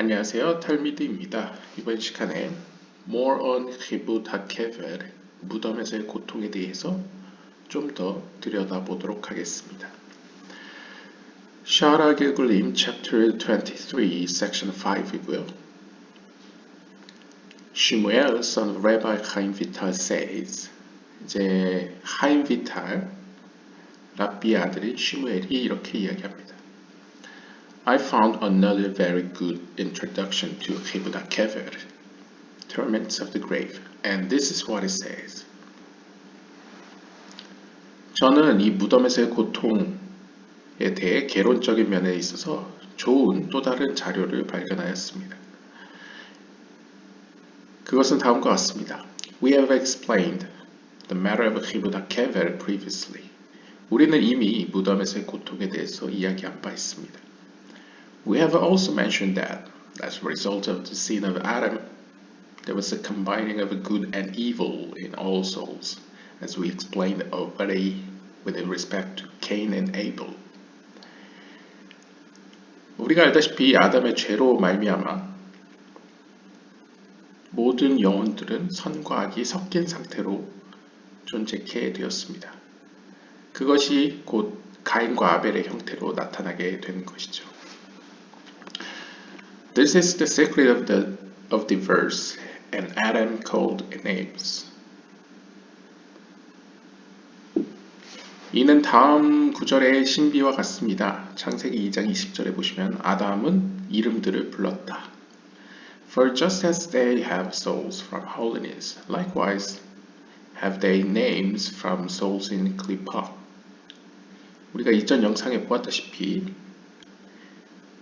안녕하세요, 탈미드입니다. 이번 시간에 More on Kibbutz HaKever, 무덤에서의 고통에 대해서 좀 더 들여다보도록 하겠습니다. 샤라 길굴림 Chapter 23, Section 5이고요. Shmuel, son of Rabbi Chaim Vital says, 이제 하임 비탈, 랍비의 아들인 슈무엘이 이렇게 이야기합니다. I found another very good introduction to Kibbutz HaKever, Torments of the Grave, and this is what it says. 저는 이 무덤에서의 고통에 대해 개론적인 면에 있어서 좋은 또 다른 자료를 발견하였습니다. 그것은 다음과 같습니다. We have explained the matter of Kibbutz HaKever previously. 우리는 이미 무덤에서의 고통에 대해서 이야기한 바 있습니다. We have also mentioned that, as a result of the sin of Adam, there was a combining of good and evil in all souls, as we explained already with respect to Cain and Abel. 우리가 알다시피 아담의 죄로 말미암아 모든 영혼들은 선과 악이 섞인 상태로 존재케 되었습니다. 그것이 곧 가인과 아벨의 형태로 나타나게 된 것이죠. This is the secret of the verse, and Adam called names. 이는 다음 구절의 신비와 같습니다. 창세기 2장 20절에 보시면 아담은 이름들을 불렀다. For just as they have souls from holiness, likewise have they names from souls in Klippah. 우리가 이전 영상에 보았다시피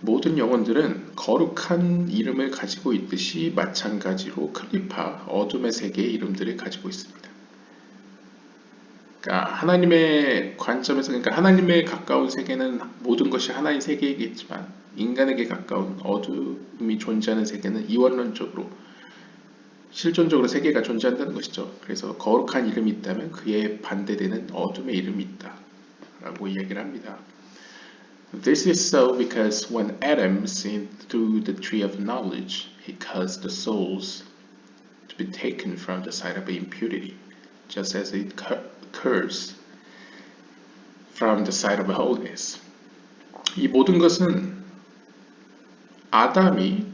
모든 영혼들은 거룩한 이름을 가지고 있듯이 마찬가지로 클리파, 어둠의 세계의 이름들을 가지고 있습니다. 그러니까 하나님의 관점에서, 그러니까 하나님의 가까운 세계는 모든 것이 하나의 세계이겠지만 인간에게 가까운 어둠이 존재하는 세계는 이원론적으로 실존적으로 세계가 존재한다는 것이죠. 그래서 거룩한 이름이 있다면 그에 반대되는 어둠의 이름이 있다 라고 이야기를 합니다. This is so because when Adam sinned through the tree of knowledge, he caused the souls to be taken from the side of impurity, just as it occurs from the side of holiness. 이 모든 것은 아담이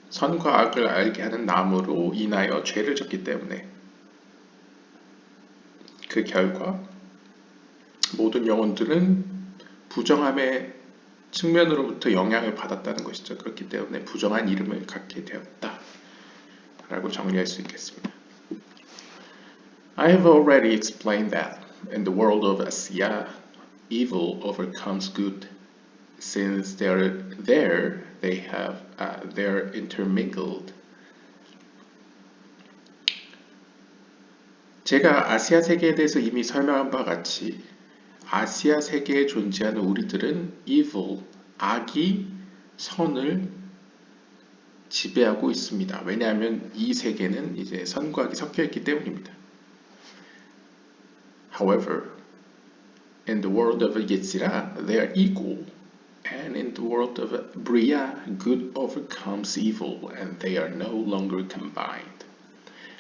선과 악을 알게 하는 나무로 인하여 죄를 졌기 때문에 그 결과 모든 영혼들은 부정함의 측면으로부터 영향을 받았다는 것이죠. 그렇기 때문에 부정한 이름을 갖게 되었다 라고 정리할 수 있겠습니다. I have already explained that in the world of Asiya, evil overcomes good, since they're intermingled. 제가 아시아 세계에 대해서 이미 설명한 바와 같이 아시아 세계에 존재하는 우리들은 evil, 악이 선을 지배하고 있습니다. 왜냐하면 이 세계는 이제 선과 악이 섞여 있기 때문입니다. However, in the world of Yetzirah, they are equal, and in the world of Bria, good overcomes evil, and they are no longer combined.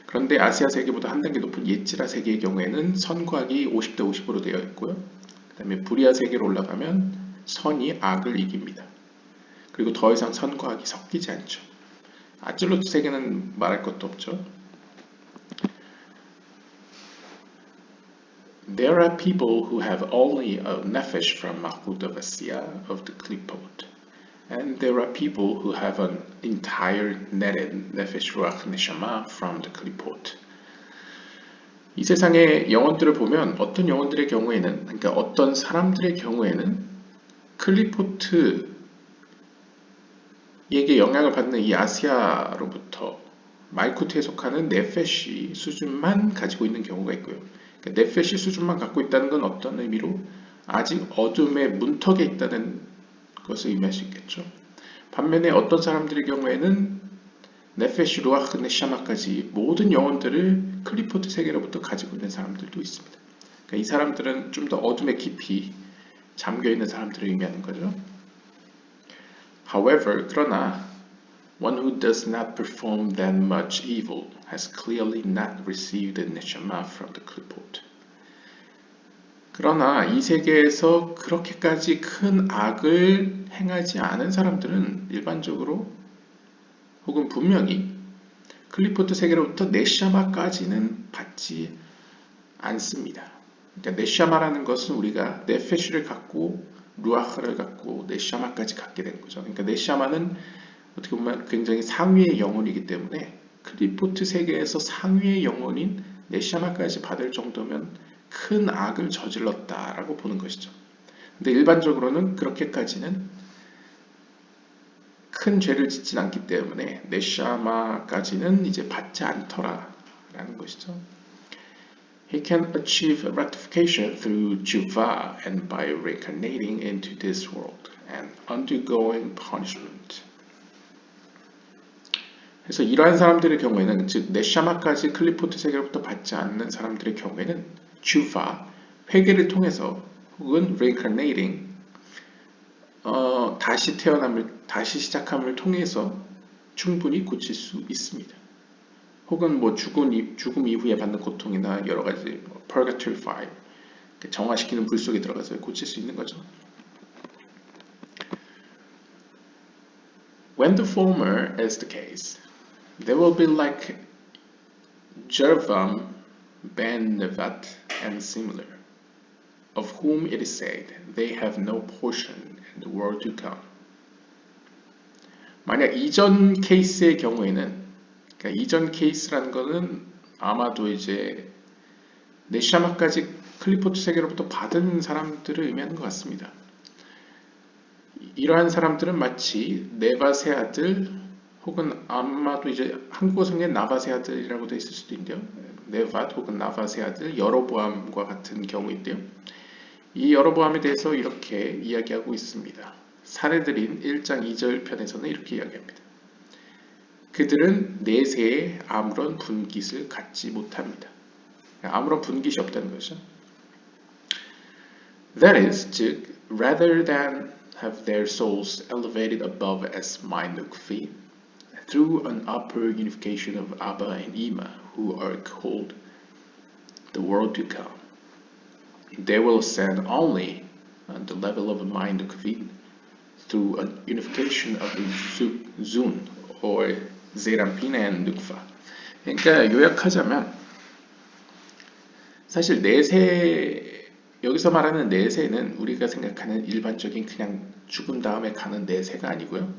그런데 아시아 세계보다 한 단계 높은 예치라 세계의 경우에는 선과 악이 50대 50으로 되어 있고요. 그 다음에 브리아 세계로 올라가면 선이 악을 이깁니다. 그리고 더 이상 선과 악이 섞이지 않죠. 아질로트 세계는 말할 것도 없죠. There are people who have only a nefesh from Malchut of Asiya of the Klipot, and there are people who have an entire netted nefesh ruach neshama from the Klipot. 이 세상의 영혼들을 보면 어떤 영혼들의 경우에는, 그러니까 어떤 사람들의 경우에는 클리포트에게 영향을 받는 이 아시아로부터 말쿠트에 속하는 네페시 수준만 가지고 있는 경우가 있고요. 그러니까 네페시 수준만 갖고 있다는 건 어떤 의미로 아직 어둠의 문턱에 있다는 것을 의미할 수 있겠죠. 반면에 어떤 사람들의 경우에는 네페시 루아흐 네샤마까지 모든 영혼들을 클리포트 세계로부터 가지고 있는 사람들도 있습니다. 그러니까 이 사람들은 좀 더 어둠의 깊이 잠겨 있는 사람들을 의미하는 거죠. However, 그러나 one who does not perform that much evil has clearly not received the neshama from the klipot. 그러나 이 세계에서 그렇게까지 큰 악을 행하지 않은 사람들은 일반적으로 혹은 분명히 클리포트 세계로부터 네샤마까지는 받지 않습니다. 그러니까 네샤마라는 것은 우리가 네페슈를 갖고 루아흐를 갖고 네샤마까지 갖게 된 거죠. 그러니까 네샤마는 어떻게 보면 굉장히 상위의 영혼이기 때문에 클리포트 세계에서 상위의 영혼인 네샤마까지 받을 정도면 큰 악을 저질렀다라고 보는 것이죠. 근데 일반적으로는 그렇게까지는 큰 죄를 짓진 않기 때문에 네샤마까지는 이제 받지 않더라라는 것이죠. He can achieve ratification through tshuva and by reincarnating into this world and undergoing punishment. 그래서 이러한 사람들의 경우에는 즉 네샤마까지 클리포트 세계로부터 받지 않는 사람들의 경우에는 tshuva, 회개를 통해서 혹은 reincarnating, 다시 태어남을, 다시 시작함을 통해서 충분히 고칠 수 있습니다. 혹은 뭐 죽음 이후에 받는 고통이나 여러 가지 purgatory fire, 정화시키는 불 속에 들어가서 고칠 수 있는 거죠. When the former is the case, they will be like Jeroboam ben Nevat and similar, of whom it is said, they have no portion in the world to come. 만약 이전 케이스의 경우에는, 그러니까 이전 케이스라는 것은 아마도 이제 네샤마까지 클리포트 세계로부터 받은 사람들을 의미하는 것 같습니다. 이러한 사람들은 마치 네바세 아들 혹은 아마도 이제 한국어 성경에 나바세 아들이라고 되어 있을 수도 있는데요. 네밧 혹은 나바세 아들 여로보암과 같은 경우인데요. 이 여로보암에 대해서 이렇게 이야기하고 있습니다. 사례들인 1장 2절 편에서는 이렇게 이야기합니다. 그들은 내세에 아무런 분깃을 갖지 못합니다. 아무런 분깃이 없다는 것이죠. That is, 즉, rather than have their souls elevated above as Mainukfi, through an upper unification of Abba and Ima, who are called the world to come, they will ascend only on the level of Mainukfi through a unification of Zun, or Zerampin and Nukfa. 그러니까 요약하자면 사실 내세, 여기서 말하는 내세는 우리가 생각하는 일반적인 그냥 죽은 다음에 가는 내세가 아니고요.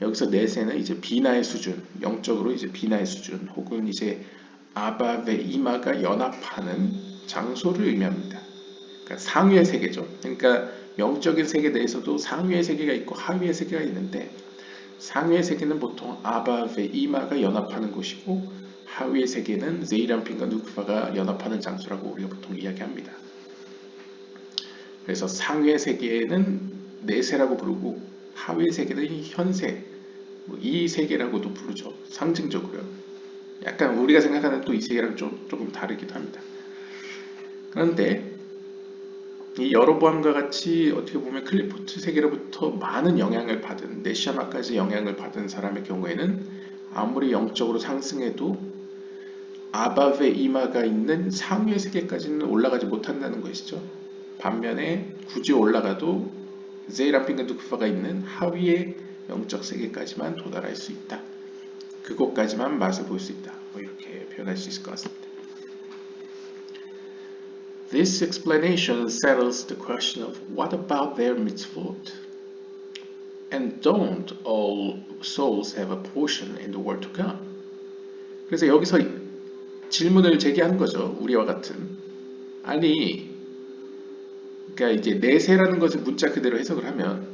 여기서 내세는 이제 비나의 수준, 영적으로 이제 비나의 수준, 혹은 이제 아바베 이마가 연합하는 장소를 의미합니다. 그러니까 상위의 세계죠. 그러니까 영적인 세계 내에서도 상위의 세계가 있고 하위의 세계가 있는데, 상위의 세계는 보통 아바베 이마가 연합하는 곳이고 하위의 세계는 제이람핀과 누크파가 연합하는 장소라고 우리가 보통 이야기합니다. 그래서 상위의 세계는 내세라고 부르고 하위의 세계는 현세, 이 세계라고도 부르죠. 상징적으로요. 약간 우리가 생각하는 또 이 세계랑 조금 다르기도 합니다. 그런데 이 여로보암과 같이 어떻게 보면 클리포트 세계로부터 많은 영향을 받은, 네샤마까지 영향을 받은 사람의 경우에는 아무리 영적으로 상승해도 아바베 이마가 있는 상위의 세계까지는 올라가지 못한다는 것이죠. 반면에 굳이 올라가도 제이라핀과 누크파가 있는 하위의 영적 세계까지만 도달할 수 있다. 그곳까지만 맛을 볼 수 있다. 이렇게 표현할 수 있을 것 같습니다. This explanation settles the question of what about their mitzvot? And don't all souls have a portion in the world to come? 그래서 여기서 질문을 제기하는 거죠. 우리와 같은. 아니, 그러니까 이제 내세라는 것을 문자 그대로 해석을 하면,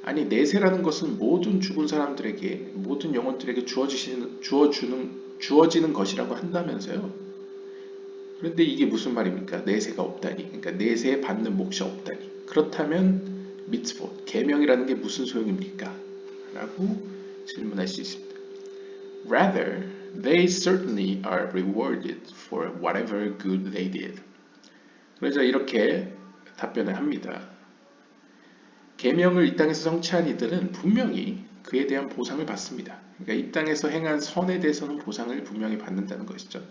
아니 내세라는 것은 모든 죽은 사람들에게, 모든 영혼들에게 주어지는 것이라고 한다면서요. 그런데 이게 무슨 말입니까? 내세가 없다니. 그러니까 내세에 받는 몫이 없다니. 그렇다면 미tzvot, 계명이라는 게 무슨 소용입니까? 라고 질문할 수 있습니다. Rather, they certainly are rewarded for whatever good they did. 그래서 이렇게 답변을 합니다. 계명을 이 땅에서 성취한 이들은 분명히 그에 대한 보상을 받습니다. 그러니까 이 땅에서 행한 선에 대해서는 보상을 분명히 받는다는 것이죠.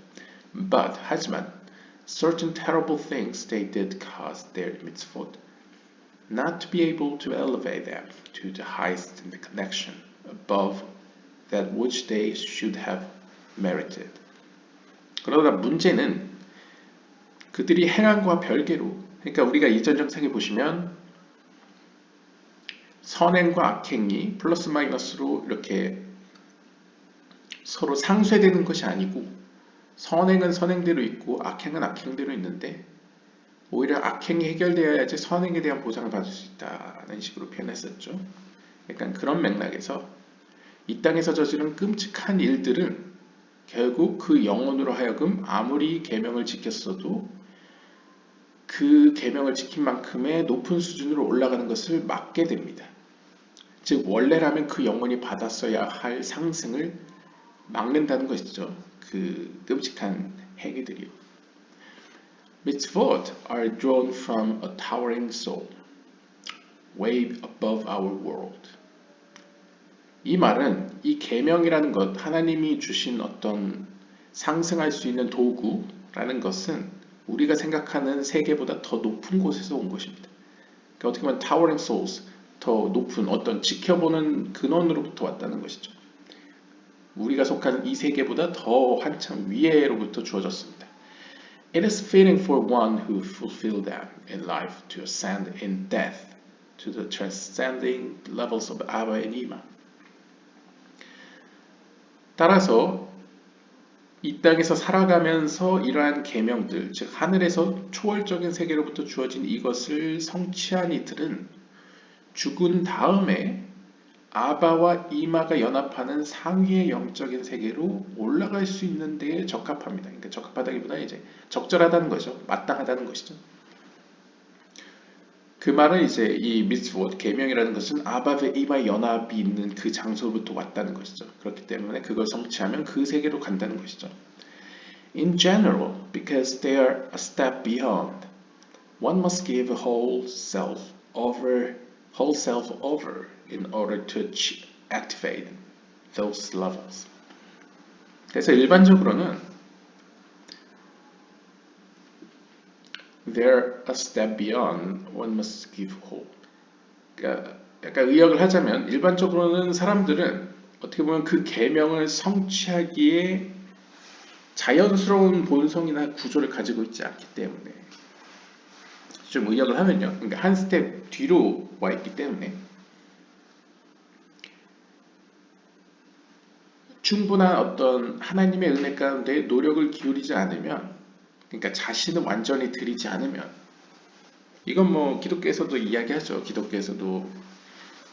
하지만 certain terrible things they did cause their mitzvot not to be able to elevate them to the highest in the connection above that which they should have merited. 그러나 문제는 그들이 행한 것과 별개로, 그러니까 우리가 이전 정상에 보시면 선행과 악행이 플러스 마이너스로 이렇게 서로 상쇄되는 것이 아니고 선행은 선행대로 있고 악행은 악행대로 있는데 오히려 악행이 해결되어야지 선행에 대한 보상을 받을 수 있다는 식으로 표현했었죠. 약간 그런 맥락에서 이 땅에서 저지른 끔찍한 일들은 결국 그 영혼으로 하여금 아무리 계명을 지켰어도 그 계명을 지킨 만큼의 높은 수준으로 올라가는 것을 막게 됩니다. 즉 원래라면 그 영혼이 받았어야 할 상승을 막는다는 것이죠. 그 끔찍한 행위들이요. Mitzvot are drawn from a towering soul, way above our world. 이 말은 이 계명이라는 것, 하나님이 주신 어떤 상승할 수 있는 도구라는 것은 우리가 생각하는 세계보다 더 높은 곳에서 온 것입니다. 그러니까 어떻게 보면 towering souls, 더 높은 어떤 지켜보는 근원으로부터 왔다는 것이죠. 우리가 속한 이 세계보다 더 한참 위에로부터 주어졌습니다. It is fitting for one who fulfilled them in life to ascend in death to the transcending levels of Abba and Ima. 따라서 이 땅에서 살아가면서 이러한 계명들, 즉 하늘에서 초월적인 세계로부터 주어진 이것을 성취한 이들은 죽은 다음에 아바와 이마가 연합하는 상위의 영적인 세계로 올라갈 수 있는 데에 적합합니다. 그러니까 적합하다기보다 이제 적절하다는 거죠. 마땅하다는 것이죠. 그 말은 이제 이 미tzvot, 계명이라는 것은 아바와 이마의 연합이 있는 그 장소로부터 왔다는 것이죠. 그렇기 때문에 그걸 성취하면 그 세계로 간다는 것이죠. In general, because they are a step beyond, one must give whole self over in order to activate those levels. 그래서 일반적으로는 they're a step beyond, one must give whole. 그러니까 약간 의역을 하자면 일반적으로는 사람들은 어떻게 보면 그 계명을 성취하기에 자연스러운 본성이나 구조를 가지고 있지 않기 때문에 좀 의역을 하면요. 그러니까 한 스텝 뒤로 와 있기 때문에 충분한 어떤 하나님의 은혜 가운데 노력을 기울이지 않으면, 그러니까 자신을 완전히 들이지 않으면, 이건 뭐 기독교에서도 이야기하죠. 기독교에서도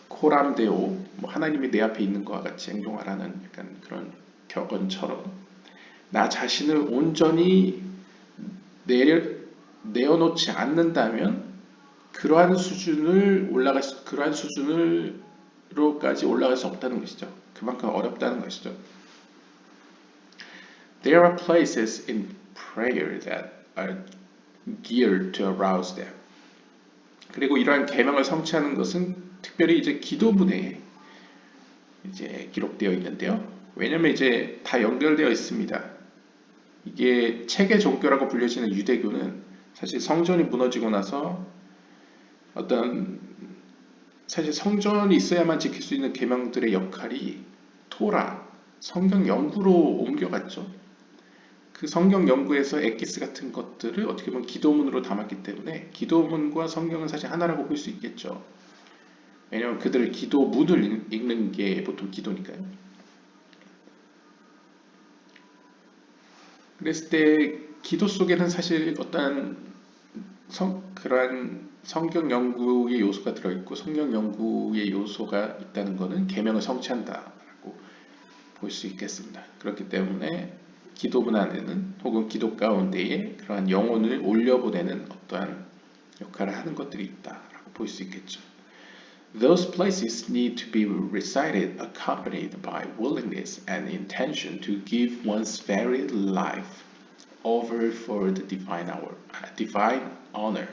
코람데오, 뭐 하나님이 내 앞에 있는 것과 같이 행동하라는 약간 그런 격언처럼 나 자신을 온전히 내어놓지 않는다면 그러한 수준으로까지 올라갈 수 없다는 것이죠. 그만큼 어렵다는 것이죠. There are places in prayer that are geared to arouse them. 그리고 이러한 계명을 성취하는 것은 특별히 이제 기도문에 이제 기록되어 있는데요. 왜냐면 이제 다 연결되어 있습니다. 이게 체계 종교라고 불려지는 유대교는 사실 성전이 무너지고 나서 사실 성전이 있어야만 지킬 수 있는 계명들의 역할이 토라, 성경 연구로 옮겨갔죠. 그 성경 연구에서 엑기스 같은 것들을 어떻게 보면 기도문으로 담았기 때문에 기도문과 성경은 사실 하나라고 볼 수 있겠죠. 왜냐하면 그들 기도문을 읽는 게 보통 기도니까요. 그랬을 때 기도 속에는 사실 어떤 그러한 성경 연구의 요소가 들어있고 성경 연구의 요소가 있다는 것은 계명을 성취한다라고 볼 수 있겠습니다. 그렇기 때문에 기도문 안에는 혹은 기도 가운데에 그러한 영혼을 올려보내는 어떠한 역할을 하는 것들이 있다라고 볼 수 있겠죠. Those places need to be recited accompanied by willingness and intention to give one's very life over for the divine honor.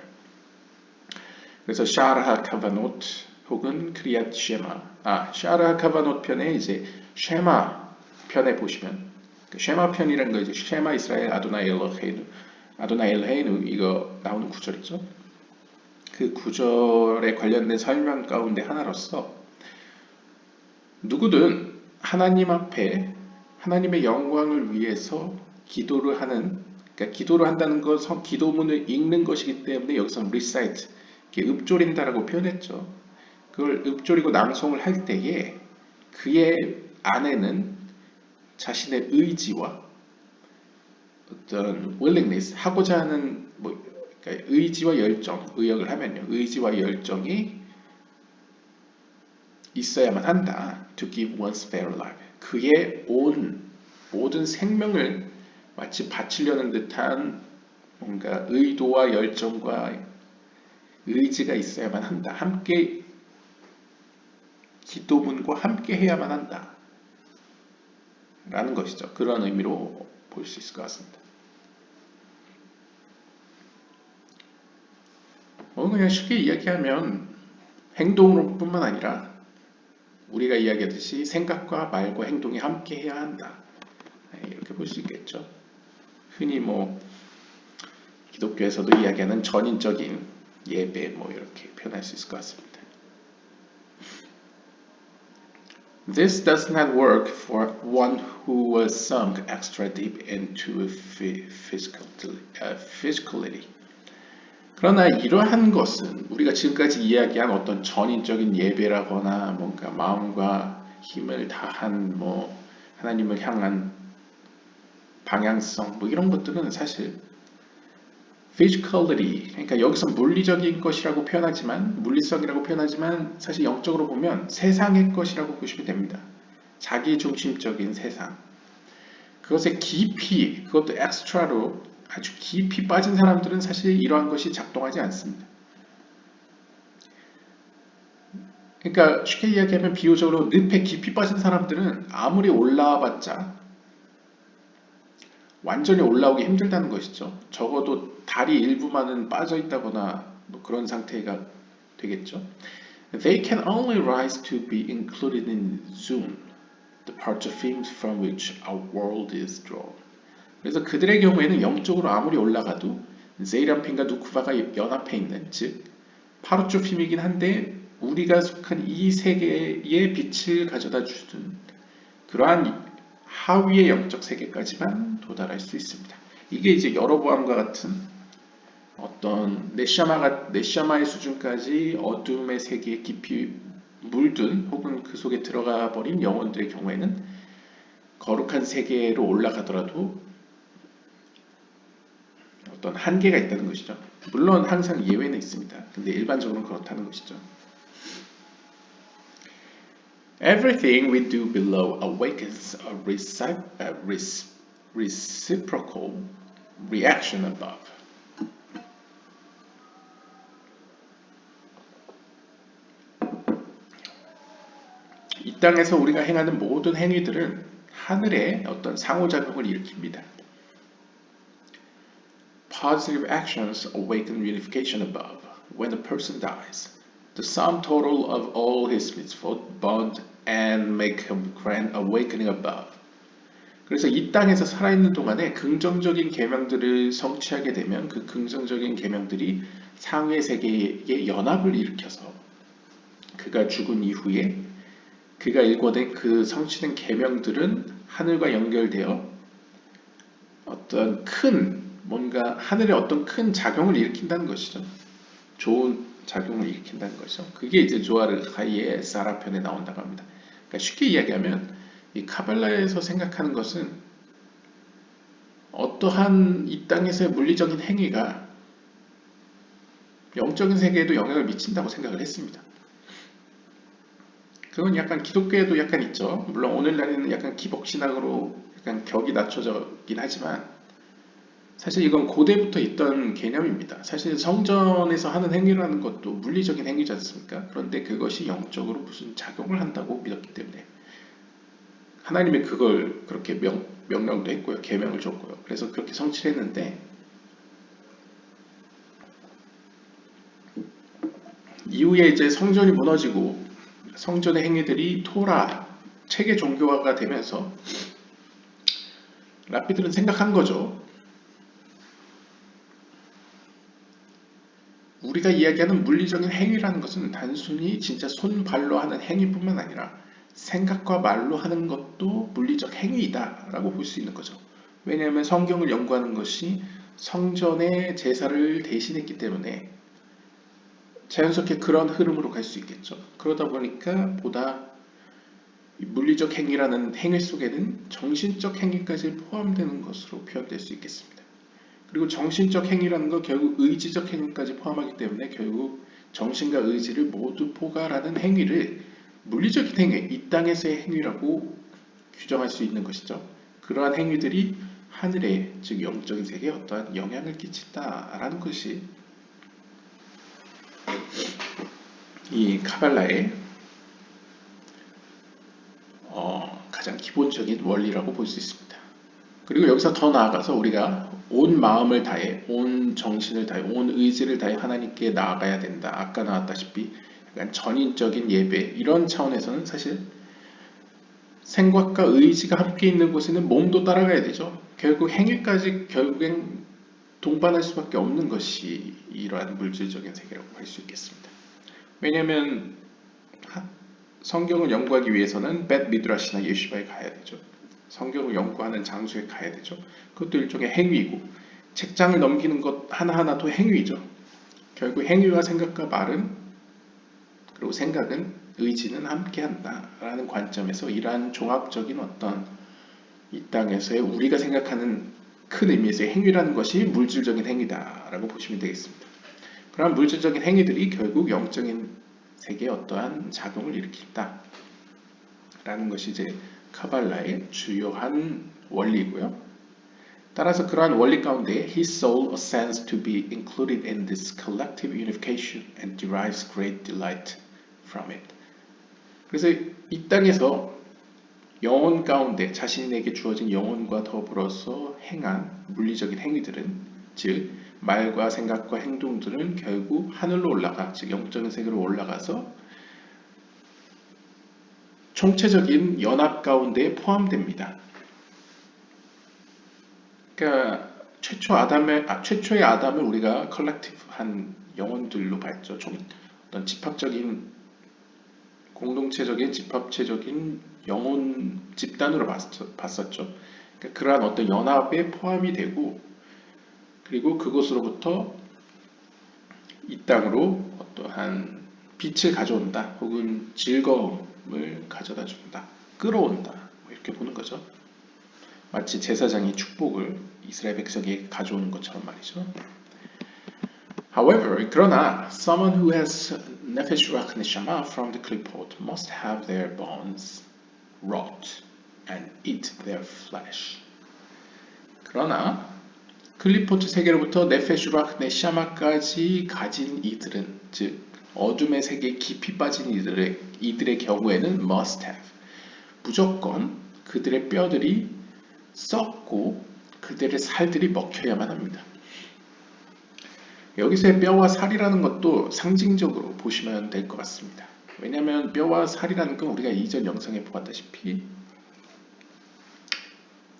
그래서 샤르하 카바노트 혹은 크리앗 쉐마. 샤라 카바노 편에 이제 쉐마 편에 보시면 그 쉐마 편이라는 거 이제 쉐마 이스라엘 아도나이 엘로헤이누 아도나이 엘로헤이누 이거 나오는 구절이죠. 그 구절에 관련된 설명 가운데 하나로서 누구든 하나님 앞에 하나님의 영광을 위해서 기도를 하는, 그러니까 기도를 한다는 건 기도문을 읽는 것이기 때문에 여기서 recite, 읊조린다라고 표현했죠. 그걸 읊조리고 낭송을 할 때에 그의 안에는 자신의 의지와 어떤 willingness, 하고자 하는 그러니까 의지와 열정, 의역을 하면요, 의지와 열정이 있어야만 한다. To give one's very life. 그의 모든 생명을 마치 바치려는 듯한 뭔가 의도와 열정과 의지가 있어야만 한다. 함께 기도문과 함께 해야만 한다. 라는 것이죠. 그런 의미로 볼 수 있을 것 같습니다. 그냥 쉽게 이야기하면 행동으로 뿐만 아니라 우리가 이야기하듯이 생각과 말과 행동이 함께 해야 한다. 이렇게 볼 수 있겠죠. 흔히 기독교에서도 이야기하는 전인적인 예배 이렇게 표현할 수 있을 것 같습니다. This does not work for one who was sunk extra deep into physicality. 그러나 이러한 것은 우리가 지금까지 이야기한 어떤 전인적인 예배라거나 뭔가 마음과 힘을 다한 하나님을 향한 방향성 이런 것들은 사실 physicality, 그러니까 여기서 물리적인 것이라고 표현하지만 물리성이라고 표현하지만 사실 영적으로 보면 세상의 것이라고 보시면 됩니다. 자기 중심적인 세상. 그것에 깊이, 그것도 엑스트라로 아주 깊이 빠진 사람들은 사실 이러한 것이 작동하지 않습니다. 그러니까 쉽게 이야기하면 비유적으로 늪에 깊이 빠진 사람들은 아무리 올라와봤자 완전히 올라오기 힘들다는 것이죠. 적어도 다리 일부만은 빠져 있다거나 그런 상태가 되겠죠. They can only rise to be included in Zoom, the part of things from which our world is drawn. 그래서 그들의 경우에는 영적으로 아무리 올라가도 세이람핀과 누쿠바가 연합해 있는, 즉 파르초핌이긴 한데 우리가 속한 이 세계의 빛을 가져다 주는 그러한 하위의 영적 세계까지만 도달할 수 있습니다. 이게 이제 여로보암과 같은 어떤 네샤마의 수준까지 어둠의 세계에 깊이 물든 혹은 그 속에 들어가 버린 영혼들의 경우에는 거룩한 세계로 올라가더라도 어떤 한계가 있다는 것이죠. 물론 항상 예외는 있습니다. 근데 일반적으로는 그렇다는 것이죠. Everything we do below awakens a reciprocal reaction above. 이 땅에서 우리가 행하는 모든 행위들은 하늘에 어떤 상호작용을 일으킵니다. Positive actions awaken unification above. When a person dies, the sum total of all his mitzvot bond and make a grand awakening above. 그래서 이 땅에서 살아있는 동안에 긍정적인 계명들을 성취하게 되면 그 긍정적인 계명들이 상위 세계의 연합을 일으켜서 그가 죽은 이후에 그가 일궈낸 그 성취된 계명들은 하늘과 연결되어 어떤 뭔가 하늘에 어떤 큰 작용을 일으킨다는 것이죠. 좋은 작용을 일으킨다는 것이죠. 그게 이제 조아르 하이의 사라 편에 나온다고 합니다. 그러니까 쉽게 이야기하면 이 카발라에서 생각하는 것은 어떠한 이 땅에서의 물리적인 행위가 영적인 세계에도 영향을 미친다고 생각을 했습니다. 그건 약간 기독교에도 약간 있죠. 물론 오늘날에는 약간 기복신학으로 약간 격이 낮춰졌긴 하지만 사실 이건 고대부터 있던 개념입니다. 사실 성전에서 하는 행위라는 것도 물리적인 행위지 않습니까? 그런데 그것이 영적으로 무슨 작용을 한다고 믿었기 때문에 하나님이 그걸 그렇게 명령도 했고요. 계명을 줬고요. 그래서 그렇게 성취를 했는데 이후에 이제 성전이 무너지고 성전의 행위들이 토라 체계 종교화가 되면서 랍비들은 생각한 거죠. 우리가 이야기하는 물리적인 행위라는 것은 단순히 진짜 손발로 하는 행위뿐만 아니라 생각과 말로 하는 것도 물리적 행위이다 라고 볼 수 있는 거죠. 왜냐하면 성경을 연구하는 것이 성전의 제사를 대신했기 때문에 자연스럽게 그런 흐름으로 갈 수 있겠죠. 그러다 보니까 보다 물리적 행위라는 행위 속에는 정신적 행위까지 포함되는 것으로 표현될 수 있겠습니다. 그리고 정신적 행위라는 건 결국 의지적 행위까지 포함하기 때문에 결국 정신과 의지를 모두 포괄하는 행위를 물리적인 행위, 이 땅에서의 행위라고 규정할 수 있는 것이죠. 그러한 행위들이 하늘에, 즉 영적인 세계에 어떠한 영향을 끼친다라는 것이 이 카발라의 가장 기본적인 원리라고 볼 수 있습니다. 그리고 여기서 더 나아가서 우리가 온 마음을 다해, 온 정신을 다해, 온 의지를 다해 하나님께 나아가야 된다. 아까 나왔다시피 약간 전인적인 예배 이런 차원에서는 사실 생각과 의지가 함께 있는 곳에는 몸도 따라가야 되죠. 결국 행위까지 결국엔 동반할 수밖에 없는 것이 이러한 물질적인 세계라고 할 수 있겠습니다. 왜냐하면 성경을 연구하기 위해서는 벳 미드라시나 예시바에 가야 되죠. 성경을 연구하는 장소에 가야 되죠. 그것도 일종의 행위이고 책장을 넘기는 것 하나하나도 행위죠. 결국 행위와 생각과 말은 그리고 생각은 의지는 함께한다라는 관점에서 이러한 종합적인 어떤 이 땅에서의 우리가 생각하는 큰 의미에서의 행위라는 것이 물질적인 행위다라고 보시면 되겠습니다. 그러한 물질적인 행위들이 결국 영적인 세계에 어떠한 작용을 일으킨다 라는 것이 이제 카발라의 주요한 원리고요. 따라서 그러한 원리 가운데 His soul ascends to be included in this collective unification and derives great delight from it. 그래서 이 땅에서 영혼 가운데 자신에게 주어진 영혼과 더불어서 행한 물리적인 행위들은 즉 말과 생각과 행동들은 결국 하늘로 올라가 즉 영적인 세계로 올라가서 총체적인 연합 가운데 포함됩니다. 그러니까 최초의 아담을 우리가 컬렉티브한 영혼들로 봤죠. 좀 어떤 집합적인 공동체적인 집합체적인 영혼 집단으로 봤었죠. 그러니까 그러한 어떤 연합에 포함이 되고 그리고 그것으로부터 이 땅으로 어떠한 빛을 가져온다 혹은 즐거움을 가져다 준다 끌어온다 뭐 이렇게 보는 거죠. 마치 제사장이 축복을 이스라엘 백성에게 가져오는 것처럼 말이죠. However, 그러나 someone who has nefesh ruach neshama from the klipot must have their bones rot and eat their flesh. 그러나 클리포트 세계로부터 네페슈 락 네샤마까지 가진 이들은 즉 어둠의 세계에 깊이 빠진 이들의 경우에는 must have 무조건 그들의 뼈들이 썩고 그들의 살들이 먹혀야만 합니다. 여기서의 뼈와 살이라는 것도 상징적으로 보시면 될 것 같습니다. 왜냐하면 뼈와 살이라는 건 우리가 이전 영상에 보았다시피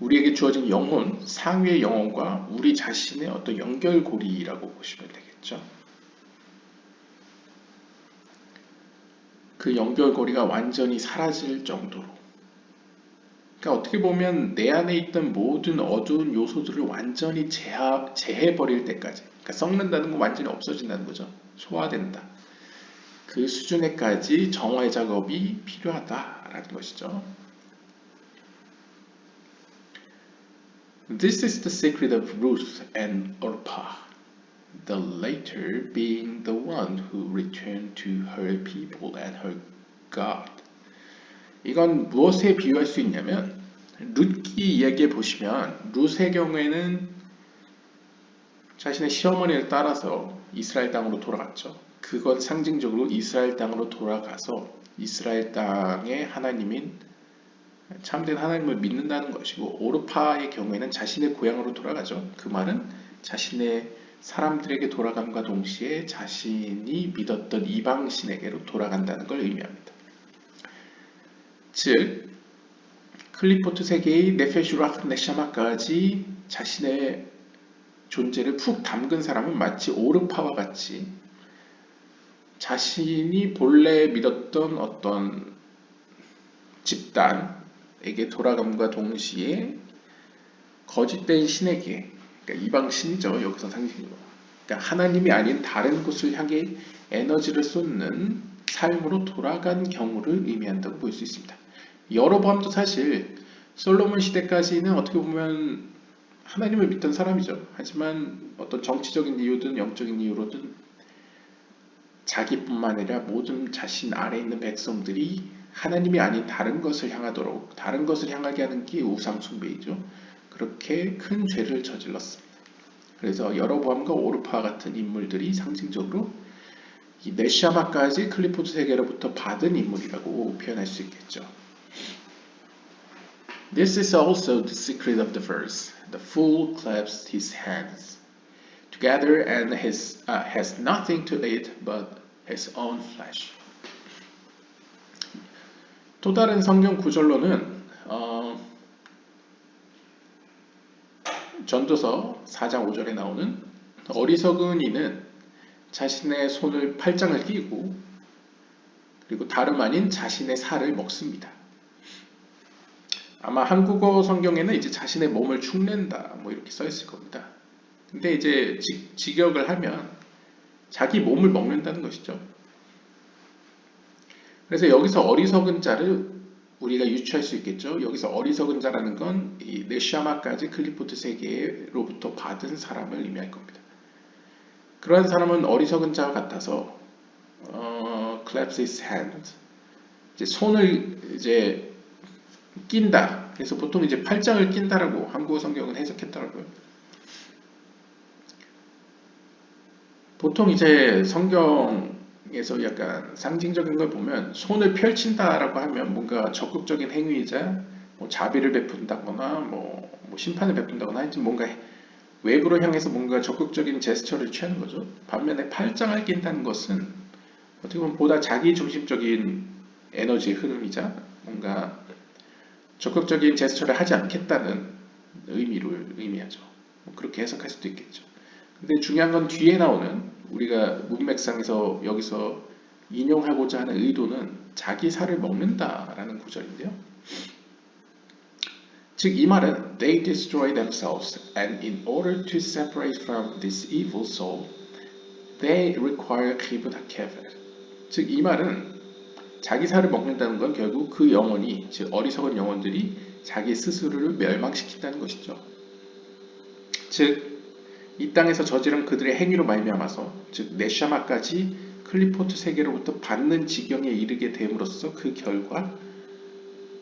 우리에게 주어진 영혼, 상위의 영혼과 우리 자신의 어떤 연결고리라고 보시면 되겠죠. 그 연결고리가 완전히 사라질 정도로 그러니까 어떻게 보면 내 안에 있던 모든 어두운 요소들을 완전히 제해버릴 때까지 그러니까 썩는다는 건 완전히 없어진다는 거죠. 소화된다. 그 수준에까지 정화의 작업이 필요하다라는 것이죠. This is the secret of Ruth and Orpah, the latter being the one who returned to her people and her God. 이건 무엇에 비유할 수 있냐면 룻기 이야기에 보시면 룻의 경우에는 자신의 시어머니를 따라서 이스라엘 땅으로 돌아갔죠. 그건 상징적으로 이스라엘 땅으로 돌아가서 이스라엘 땅의 하나님인 참된 하나님을 믿는다는 것이고 오르파의 경우에는 자신의 고향으로 돌아가죠. 그 말은 자신의 사람들에게 돌아감과 동시에 자신이 믿었던 이방신에게로 돌아간다는 걸 의미합니다. 즉 클리포트 세계의 네페슈락 네샤마까지 자신의 존재를 푹 담근 사람은 마치 오르파와 같이 자신이 본래 믿었던 어떤 집단에게 돌아감과 동시에 거짓된 신에게, 그러니까 이방신이죠. 여기서 상징으로. 그러니까 하나님이 아닌 다른 곳을 향해 에너지를 쏟는 삶으로 돌아간 경우를 의미한다고 볼 수 있습니다. 여로보암도 사실 솔로몬 시대까지는 어떻게 보면 하나님을 믿던 사람이죠. 하지만 어떤 정치적인 이유든 영적인 이유로든 자기뿐만 아니라 모든 자신 아래 있는 백성들이 하나님이 아닌 다른 것을 향하도록, 다른 것을 향하게 하는 게 우상 숭배이죠. 그렇게 큰 죄를 저질렀습니다. 그래서 여로보암과 오르파 같은 인물들이 상징적으로 이 네시아마까지 클리포트 세계로부터 받은 인물이라고 표현할 수 있겠죠. This is also the secret of the verse. The fool claps his hands together and has nothing to eat but his own flesh. 또 다른 성경 구절로는 전도서 4장 5절에 나오는 어리석은 이는 자신의 손을 팔짱을 끼고 그리고 다름 아닌 자신의 살을 먹습니다. 아마 한국어 성경에는 이제 자신의 몸을 축낸다 뭐 이렇게 써 있을 겁니다. 근데 이제 직역을 하면 자기 몸을 먹는다는 것이죠. 그래서 여기서 어리석은 자를 우리가 유추할 수 있겠죠. 여기서 어리석은 자라는 건 이 네시아마까지 클리포트 세계로부터 받은 사람을 의미할 겁니다. 그러한 사람은 어리석은 자와 같아서 claps his hand, 이제 손을 이제 낀다. 그래서 보통 이제 팔짱을 낀다라고 한국어 성경은 해석했더라고요. 보통 이제 성경에서 약간 상징적인 걸 보면 손을 펼친다라고 하면 뭔가 적극적인 행위이자 뭐 자비를 베푼다거나 뭐 심판을 베푼다거나 하여튼 뭔가 외부로 향해서 뭔가 적극적인 제스처를 취하는 거죠. 반면에 팔짱을 낀다는 것은 어떻게 보면 보다 자기중심적인 에너지 흐름이자 뭔가 적극적인 제스처를 하지 않겠다는 의미를 의미하죠. 뭐 그렇게 해석할 수도 있겠죠. 근데 중요한 건 뒤에 나오는 우리가 문맥상에서 여기서 인용하고자 하는 의도는 자기 살을 먹는다라는 구절인데요. 즉 이 말은 they destroy themselves and in order to separate from this evil soul they require kibbut hakever. 즉 이 말은 자기 살을 먹는다는 건 결국 그 영혼이, 즉 어리석은 영혼들이 자기 스스로를 멸망시킨다는 것이죠. 즉 이 땅에서 저지른 그들의 행위로 말미암아서 즉 네샤마까지 클리포트 세계로부터 받는 지경에 이르게 됨으로써 그 결과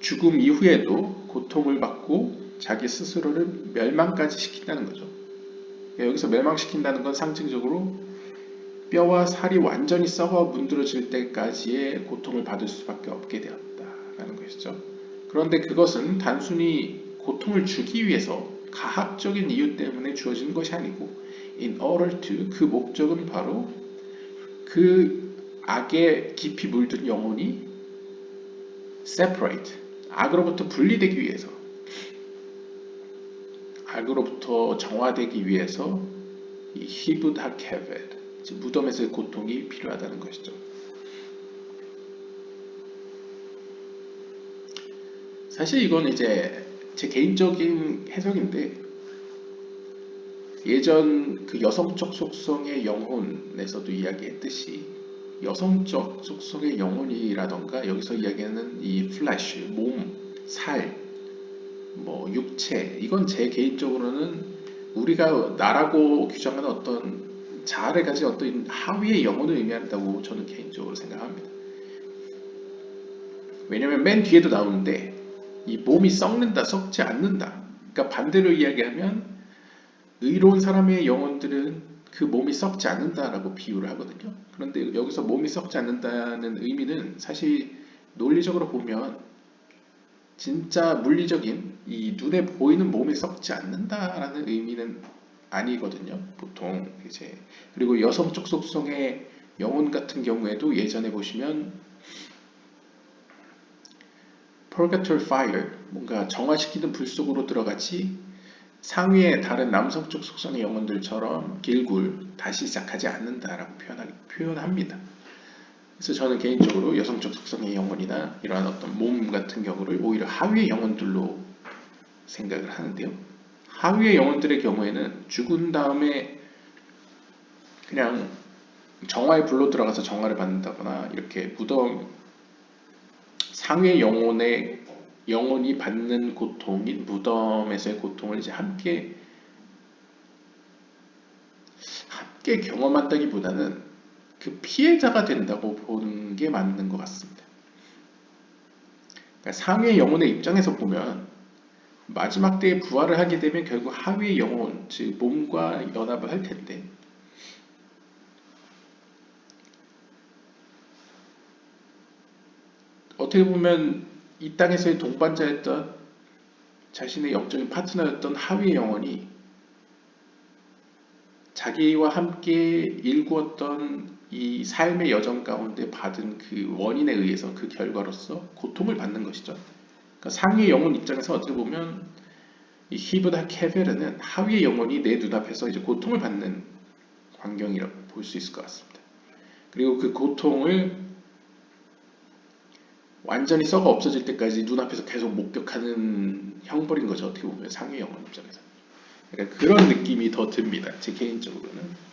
죽음 이후에도 고통을 받고 자기 스스로를 멸망까지 시킨다는 거죠. 여기서 멸망시킨다는 건 상징적으로 뼈와 살이 완전히 썩어 문드러질 때까지의 고통을 받을 수밖에 없게 되었다라는 것이죠. 그런데 그것은 단순히 고통을 주기 위해서 가학적인 이유 때문에 주어진 것이 아니고 in order to, 그 목적은 바로 그 악에 깊이 물든 영혼이 separate, 악으로부터 분리되기 위해서, 악으로부터 정화되기 위해서 이 히브드 하케벳, 무덤에서의 고통이 필요하다는 것이죠. 사실 이건 이제 제 개인적인 해석인데 예전 그 여성적 속성의 영혼에서도 이야기했듯이 여성적 속성의 영혼이라던가 여기서 이야기하는 이 플래시, 몸, 살, 뭐 육체, 이건 제 개인적으로는 우리가 나라고 규정하는 어떤 자아를 가진 어떤 하위의 영혼을 의미한다고 저는 개인적으로 생각합니다. 왜냐면 맨 뒤에도 나오는데 이 몸이 썩는다, 썩지 않는다. 그러니까 반대로 이야기하면 의로운 사람의 영혼들은 그 몸이 썩지 않는다라고 비유를 하거든요. 그런데 여기서 몸이 썩지 않는다는 의미는 사실 논리적으로 보면 진짜 물리적인 이 눈에 보이는 몸이 썩지 않는다라는 의미는 아니거든요. 보통 이제 그리고 여성적 속성의 영혼 같은 경우에도 예전에 보시면 Purgatory Fire 뭔가 정화시키는 불 속으로 들어가지 상위의 다른 남성적 속성의 영혼들처럼 길굴 다시 시작하지 않는다라고 표현합니다. 그래서 저는 개인적으로 여성적 속성의 영혼이나 이러한 어떤 몸 같은 경우를 오히려 하위의 영혼들로 생각을 하는데요. 하위의 영혼들의 경우에는 죽은 다음에 그냥 정화의 불로 들어가서 정화를 받는다거나 이렇게 무덤 상위의 영혼이 받는 고통인 무덤에서의 고통을 이제 함께 경험한다기보다는 그 피해자가 된다고 보는 게 맞는 것 같습니다. 그러니까 상위의 영혼의 입장에서 보면 마지막 때에 부활을 하게 되면 결국 하위의 영혼, 즉 몸과 연합을 할 텐데 어떻게 보면 이 땅에서의 동반자였던 자신의 영적인 파트너였던 하위의 영혼이 자기와 함께 일구었던 이 삶의 여정 가운데 받은 그 원인에 의해서 그 결과로서 고통을 받는 것이죠. 그러니까 상위의 영혼 입장에서 어떻게 보면 이 히브다 케베르는 하위의 영혼이 내 눈앞에서 이제 고통을 받는 광경이라고 볼 수 있을 것 같습니다. 그리고 그 고통을 완전히 썩어 없어질 때까지 눈앞에서 계속 목격하는 형벌인 거죠. 어떻게 보면 상위 영혼 입장에서. 그러니까 그런 느낌이 더 듭니다. 제 개인적으로는.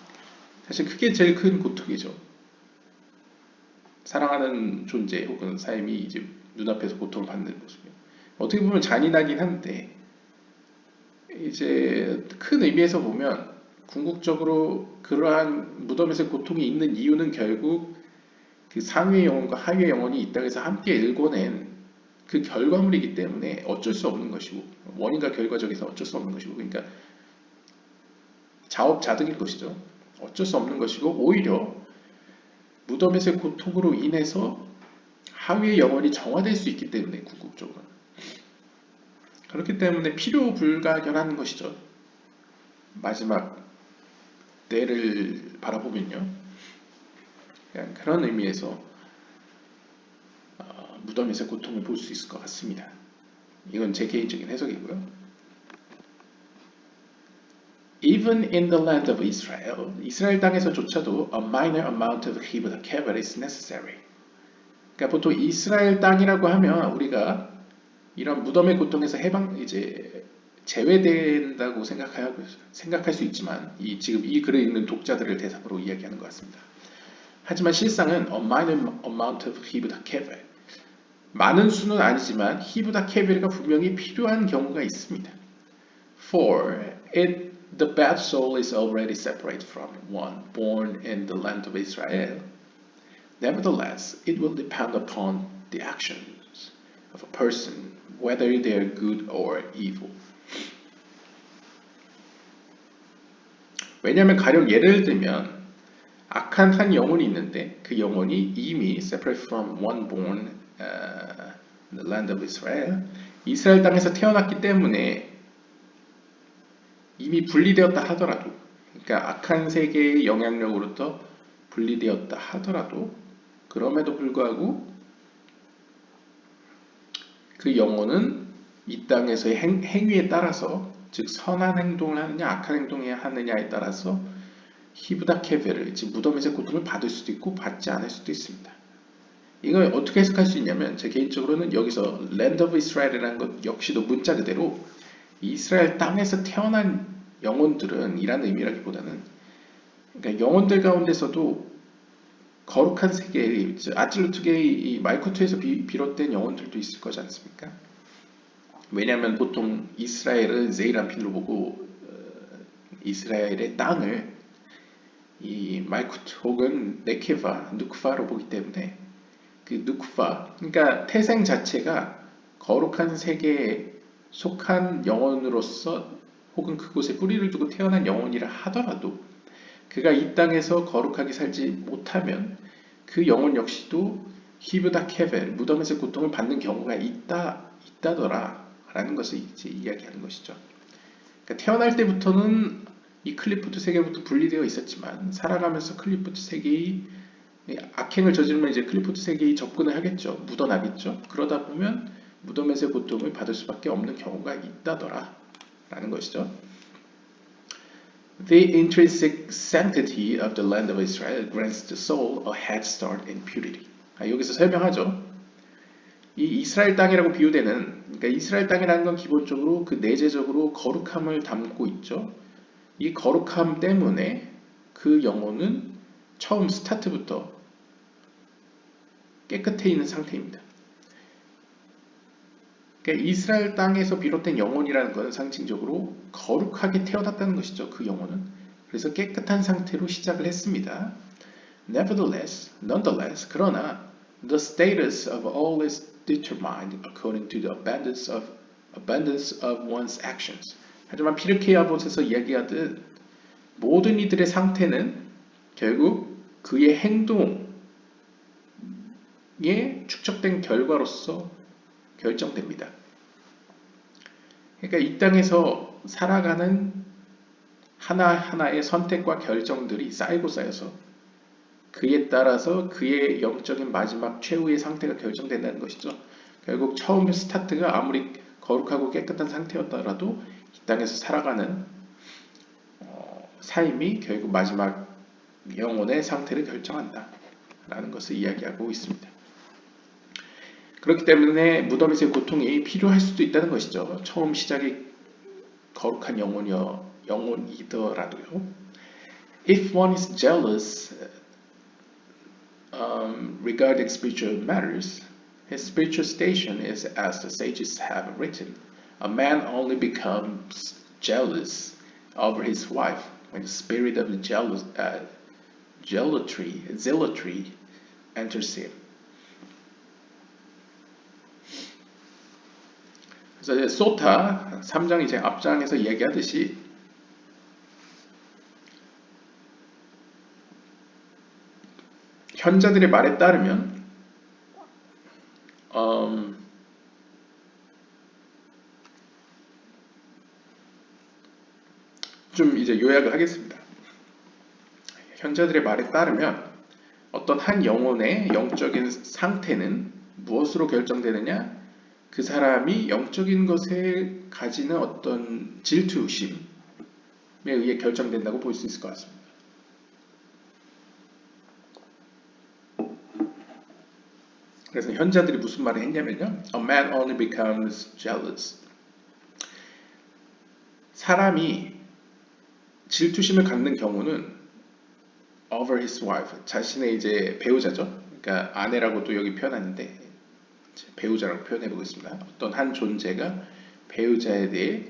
사실 그게 제일 큰 고통이죠. 사랑하는 존재 혹은 삶이 이제 눈앞에서 고통을 받는 모습이요. 어떻게 보면 잔인하긴 한데 이제 큰 의미에서 보면 궁극적으로 그러한 무덤에서 고통이 있는 이유는 결국 그 상위의 영혼과 하위의 영혼이 이 땅에서 함께 일궈낸 그 결과물이기 때문에 어쩔 수 없는 것이고 원인과 결과적에서 어쩔 수 없는 것이고 그러니까 자업자득일 것이죠. 어쩔 수 없는 것이고 오히려 무덤에서의 고통으로 인해서 하위의 영혼이 정화될 수 있기 때문에 궁극적으로 그렇기 때문에 필요 불가결한 것이죠. 마지막 때를 바라보면요. 그런 의미에서 무덤에서 고통을 볼 수 있을 것 같습니다. 이건 제 개인적인 해석이고요. Even in the land of Israel, 이스라엘 땅에서조차도 a minor amount of hibud kever is necessary. 그러니까 보통 이스라엘 땅이라고 하면 우리가 이런 무덤의 고통에서 이제 제외된다고 생각할 수 있지만 지금 이 글에 있는 독자들을 대상으로 이야기하는 것 같습니다. 하지만 실상은 a minor amount of hibud kever 많은 수는 아니지만 히브다 케베르가 분명히 필요한 경우가 있습니다. For the bad soul is already separate from one born in the land of Israel. Nevertheless, it will depend upon the actions of a person, whether they are good or evil. 왜냐하면 가령 예를 들면 악한 한 영혼이 있는데 그 영혼이 이미 separate from one born in the land of Israel, 이스라엘 땅에서 태어났기 때문에 이미 분리되었다 하더라도, 그러니까 악한 세계의 영향력으로부터 분리되었다 하더라도, 그럼에도 불구하고 그 영혼은 이 땅에서의 행위에 따라서, 즉 선한 행동을 하느냐 악한 행동을 하느냐에 따라서 히브다 케베를, 즉 무덤에서 고통을 받을 수도 있고 받지 않을 수도 있습니다. 이걸 어떻게 해석할 수 있냐면 제 개인적으로는 여기서 Land of Israel이라는 것 역시도 문자 그대로 이스라엘 땅에서 태어난 영혼들은 이라는 의미라기보다는 그러니까 영혼들 가운데서도 거룩한 세계, 아틀루트계의 말쿠트에서 비롯된 영혼들도 있을 거지 않습니까? 왜냐하면 보통 이스라엘은 제이란핀으로 보고 이스라엘의 땅을 이 말쿠트 혹은 네케바, 누크파로 보기 때문에 그 누크파, 그러니까 태생 자체가 거룩한 세계에 속한 영혼으로서 혹은 그곳에 뿌리를 두고 태어난 영혼이라 하더라도 그가 이 땅에서 거룩하게 살지 못하면 그 영혼 역시도 히브다 케벨, 무덤에서 고통을 받는 경우가 있다더라 라는 것을 이제 이야기하는 것이죠. 그러니까 태어날 때부터는 이 클리포트 세계부터 분리되어 있었지만 살아가면서 클리포트 세계의 악행을 저지르면 이제 클리포트 세계에 접근을 하겠죠. 묻어나겠죠. 그러다 보면 무덤에서의 고통을 받을 수밖에 없는 경우가 있다더라 라는 것이죠. The intrinsic sanctity of the land of Israel grants the soul a head start in purity. 여기서 설명하죠. 이 이스라엘 땅이라고 비유되는, 그러니까 이스라엘 땅이라는 건 기본적으로 그 내재적으로 거룩함을 담고 있죠. 이 거룩함 때문에 그 영혼은 처음 스타트부터 깨끗해 있는 상태입니다. 그러니까 이스라엘 땅에서 비롯된 영혼이라는 것은 상징적으로 거룩하게 태어났다는 것이죠. 그 영혼은. 그래서 깨끗한 상태로 시작을 했습니다. Nonetheless, 그러나 the status of all is determined according to the abundance of one's actions. 하지만 피르케이 아봇에서 이야기하듯 모든 이들의 상태는 결국 그의 행동에 축적된 결과로서 결정됩니다. 그러니까 이 땅에서 살아가는 하나하나의 선택과 결정들이 쌓이고 쌓여서 그에 따라서 그의 영적인 마지막 최후의 상태가 결정된다는 것이죠. 결국 처음 스타트가 아무리 거룩하고 깨끗한 상태였더라도 이 땅에서 살아가는 삶이 결국 마지막 영혼의 상태를 결정한다 라는 것을 이야기하고 있습니다. 그렇기 때문에 무덤에서의 고통이 필요할 수도 있다는 것이죠. 처음 시작이 거룩한 영혼이더라도요. If one is jealous regarding spiritual matters, his spiritual station is as the sages have written. A man only becomes jealous over his wife when the spirit of zealotry enters him. 그래서 이제 소타 3장 이제 앞장에서 얘기하듯이 현자들의 말에 따르면 좀 이제 요약을 하겠습니다. 현자들의 말에 따르면 어떤 한 영혼의 영적인 상태는 무엇으로 결정되느냐? 그 사람이 영적인 것에 가지는 어떤 질투심에 의해 결정된다고 볼 수 있을 것 같습니다. 그래서 현자들이 무슨 말을 했냐면요. A man only becomes jealous. 사람이 질투심을 갖는 경우는 over his wife, 자신의 이제 배우자죠. 그러니까 아내라고도 여기 표현하는데 배우자라고 표현해 보겠습니다. 어떤 한 존재가 배우자에 대해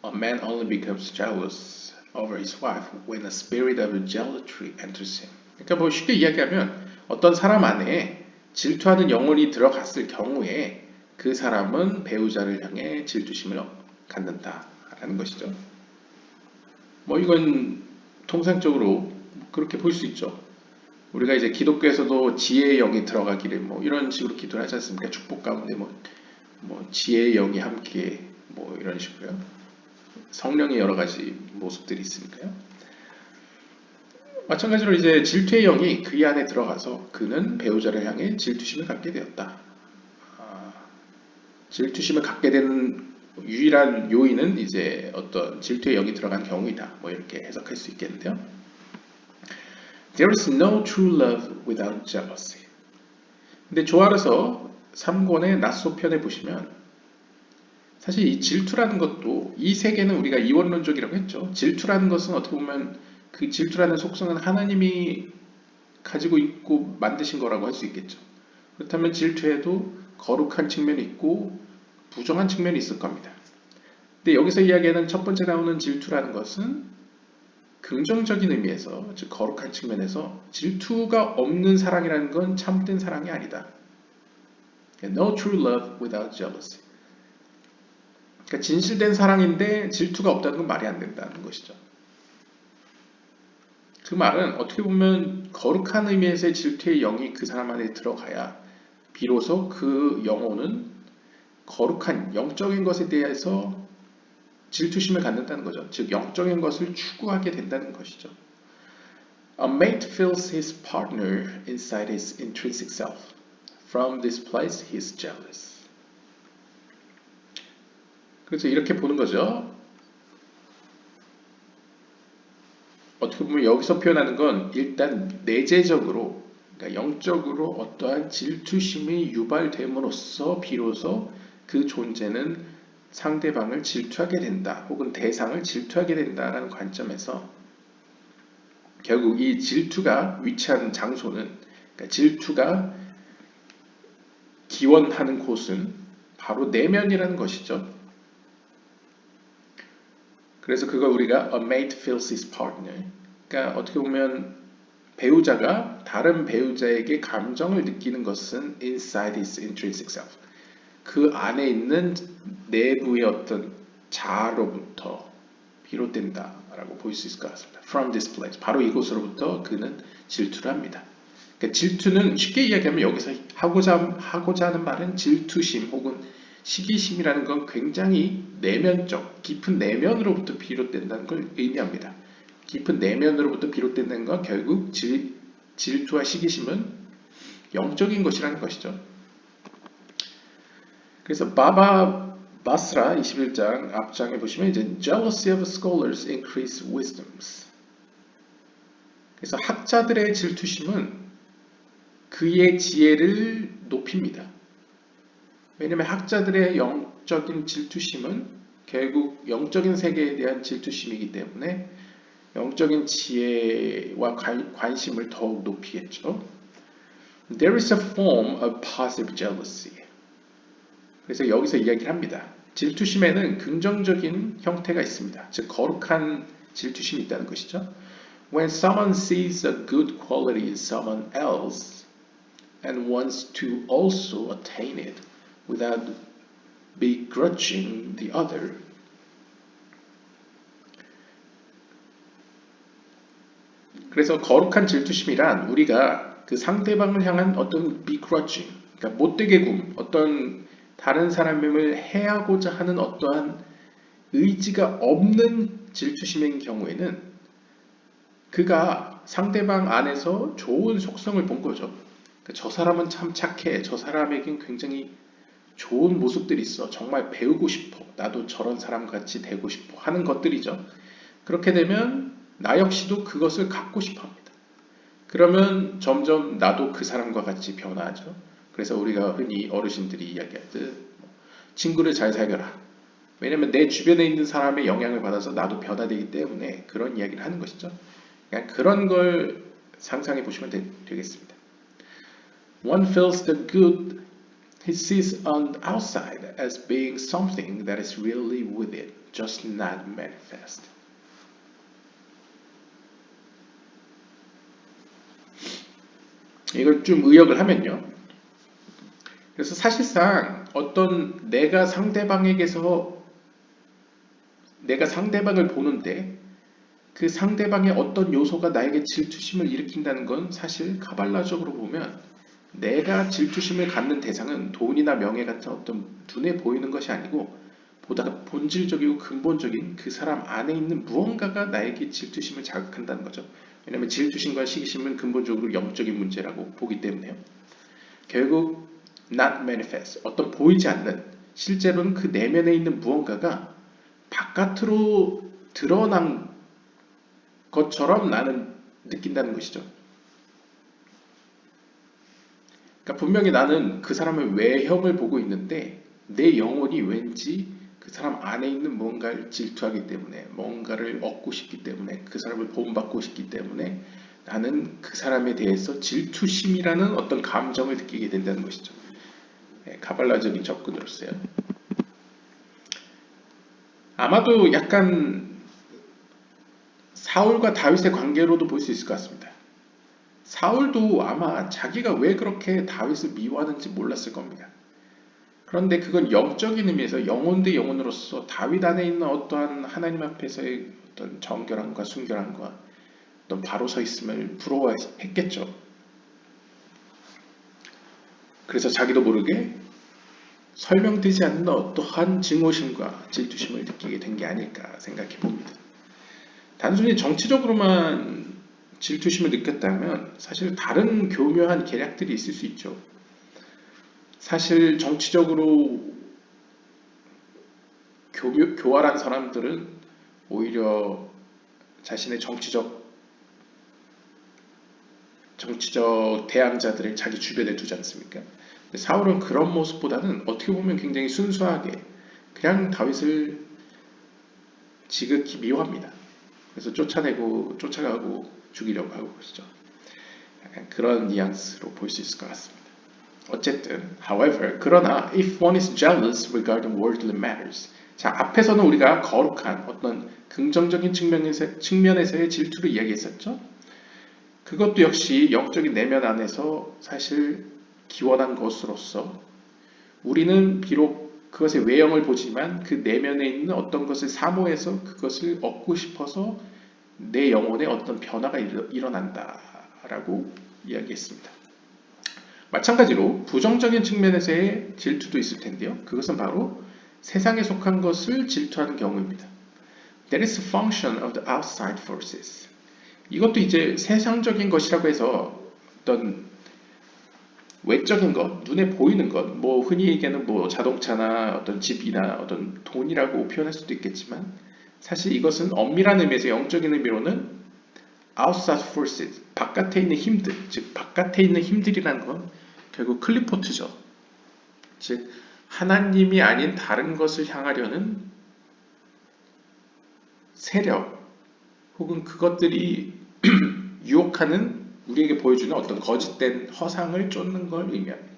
A man only becomes jealous over his wife when a spirit of jealousy enters him. 그러니까 뭐 쉽게 이야기하면 어떤 사람 안에 질투하는 영혼이 들어갔을 경우에 그 사람은 배우자를 향해 질투심을 갖는다라는 것이죠. 뭐 이건 통상적으로 그렇게 볼 수 있죠. 우리가 이제 기독교에서도 지혜의 영이 들어가기를 뭐 이런 식으로 기도를 하지 않습니까? 축복 가운데 뭐 지혜의 영이 함께 뭐 이런 식으로요. 성령의 여러 가지 모습들이 있으니까요. 마찬가지로 이제 질투의 영이 그의 안에 들어가서 그는 배우자를 향해 질투심을 갖게 되었다. 질투심을 갖게 되는 유일한 요인은 이제 어떤 질투의 영이 들어간 경우이다. 뭐 이렇게 해석할 수 있겠는데요. There is no true love without jealousy. 근데 조아르서 3권의 낫소편에 보시면 사실 이 질투라는 것도 이 세계는 우리가 이원론적이라고 했죠. 질투라는 것은 어떻게 보면 그 질투라는 속성은 하나님이 가지고 있고 만드신 거라고 할 수 있겠죠. 그렇다면 질투에도 거룩한 측면이 있고 부정한 측면이 있을 겁니다. 근데 여기서 이야기하는 첫 번째 나오는 질투라는 것은 긍정적인 의미에서, 즉 거룩한 측면에서 질투가 없는 사랑이라는 건 참된 사랑이 아니다. No true love without jealousy. 그러니까 진실된 사랑인데 질투가 없다는 건 말이 안 된다는 것이죠. 그 말은 어떻게 보면 거룩한 의미에서의 질투의 영이 그 사람 안에 들어가야 비로소 그 영혼은 거룩한 영적인 것에 대해서 질투심을 갖는다는 거죠. 즉 영적인 것을 추구하게 된다는 것이죠. A mate feels his partner inside his intrinsic self. From this place he is jealous. 그래서 이렇게 보는 거죠. 어떻게 보면 여기서 표현하는 건 일단 내재적으로, 그러니까 영적으로 어떠한 질투심이 유발됨으로써 비로소 그 존재는 상대방을 질투하게 된다, 혹은 대상을 질투하게 된다라는 관점에서 결국 이 질투가 위치한 장소는, 그러니까 질투가 기원하는 곳은 바로 내면이라는 것이죠. 그래서 그걸 우리가 a mate feels his partner, 그러니까 어떻게 보면 배우자가 다른 배우자에게 감정을 느끼는 것은 inside his intrinsic self, 그 안에 있는 내부의 어떤 자아로부터 비롯된다라고 볼 수 있을 것 같습니다. From this place, 바로 이곳으로부터 그는 질투를 합니다. 그러니까 질투는 쉽게 이야기하면 여기서 하고자 하는 말은 질투심 혹은 시기심이라는 건 굉장히 내면적, 깊은 내면으로부터 비롯된다는 걸 의미합니다. 깊은 내면으로부터 비롯된다는 건 결국 질투와 시기심은 영적인 것이라는 것이죠. 그래서 바바 바스라 21장 앞장에 보시면 이제 jealousy of scholars increase wisdoms. 그래서 학자들의 질투심은 그의 지혜를 높입니다. 왜냐하면 학자들의 영적인 질투심은 결국 영적인 세계에 대한 질투심이기 때문에 영적인 지혜와 관심을 더욱 높이겠죠. There is a form of positive jealousy. 그래서 여기서 이야기를 합니다. 질투심에는 긍정적인 형태가 있습니다. 즉 거룩한 질투심이 있다는 것이죠. When someone sees a good quality in someone else and wants to also attain it without begrudging the other. 그래서 거룩한 질투심이란 우리가 그 상대방을 향한 어떤 begrudging, 그러니까 못되게 굼, 어떤 다른 사람을 해하고자 하는 어떠한 의지가 없는 질투심인 경우에는 그가 상대방 안에서 좋은 속성을 본 거죠. 그러니까 저 사람은 참 착해, 저 사람에겐 굉장히 좋은 모습들이 있어, 정말 배우고 싶어, 나도 저런 사람 같이 되고 싶어 하는 것들이죠. 그렇게 되면 나 역시도 그것을 갖고 싶어 합니다. 그러면 점점 나도 그 사람과 같이 변화하죠. 그래서 우리가 흔히 어르신들이 이야기하듯 친구를 잘 사귀어라. 왜냐면 내 주변에 있는 사람의 영향을 받아서 나도 변화되기 때문에 그런 이야기를 하는 것이죠. 그냥 그런 걸 상상해 보시면 되겠습니다. One feels the good he sees on the outside as being something that is really within, just not manifest. 이걸 좀 의역을 하면요. 그래서 사실상 어떤 내가 상대방을 보는데 그 상대방의 어떤 요소가 나에게 질투심을 일으킨다는 건 사실 카발라적으로 보면 내가 질투심을 갖는 대상은 돈이나 명예 같은 어떤 눈에 보이는 것이 아니고 보다 본질적이고 근본적인 그 사람 안에 있는 무언가가 나에게 질투심을 자극한다는 거죠. 왜냐하면 질투심과 시기심은 근본적으로 영적인 문제라고 보기 때문에요. 결국 not manifest, 어떤 보이지 않는, 실제로는 그 내면에 있는 무언가가 바깥으로 드러난 것처럼 나는 느낀다는 것이죠. 그러니까 분명히 나는 그 사람의 외형을 보고 있는데 내 영혼이 왠지 그 사람 안에 있는 뭔가를 질투하기 때문에, 뭔가를 얻고 싶기 때문에, 그 사람을 본받고 싶기 때문에 나는 그 사람에 대해서 질투심이라는 어떤 감정을 느끼게 된다는 것이죠. 카발라적인 접근으로서요. 아마도 약간 사울과 다윗의 관계로도 볼 수 있을 것 같습니다. 사울도 아마 자기가 왜 그렇게 다윗을 미워하는지 몰랐을 겁니다. 그런데 그건 영적인 의미에서 영혼 대 영혼으로서 다윗 안에 있는 어떠한 하나님 앞에서의 어떤 정결함과 순결함과 어떤 바로 서 있음을 부러워했겠죠. 그래서 자기도 모르게 설명되지 않는 어떠한 증오심과 질투심을 느끼게 된 게 아닐까 생각해 봅니다. 단순히 정치적으로만 질투심을 느꼈다면 사실 다른 교묘한 계략들이 있을 수 있죠. 사실 정치적으로 교활한 사람들은 오히려 자신의 정치적 대항자들을 자기 주변에 두지 않습니까? 사울은 그런 모습보다는 어떻게 보면 굉장히 순수하게 그냥 다윗을 지극히 미워합니다. 그래서 쫓아가고 죽이려고 하고 그러시죠. 약간 그런 뉘앙스로 볼 수 있을 것 같습니다. 어쨌든, however, 그러나 if one is jealous regarding worldly matters, 자 앞에서는 우리가 거룩한 어떤 긍정적인 측면에서의 질투를 이야기했었죠. 그것도 역시 영적인 내면 안에서 사실 기원한 것으로서 우리는 비록 그것의 외형을 보지만 그 내면에 있는 어떤 것을 사모해서 그것을 얻고 싶어서 내 영혼에 어떤 변화가 일어난다라고 이야기했습니다. 마찬가지로 부정적인 측면에서의 질투도 있을 텐데요. 그것은 바로 세상에 속한 것을 질투하는 경우입니다. That is a function of the outside forces. 이것도 이제 세상적인 것이라고 해서 어떤 외적인 것, 눈에 보이는 것, 뭐 흔히 얘기하는 뭐 자동차나 어떤 집이나 어떤 돈이라고 표현할 수도 있겠지만 사실 이것은 엄밀한 의미에서 영적인 의미로는 outside forces, 바깥에 있는 힘들, 즉 바깥에 있는 힘들이라는 건 결국 클리포트죠. 즉 하나님이 아닌 다른 것을 향하려는 세력 혹은 그것들이 유혹하는 우리에게 보여주는 어떤 거짓된 허상을 쫓는 걸 의미합니다.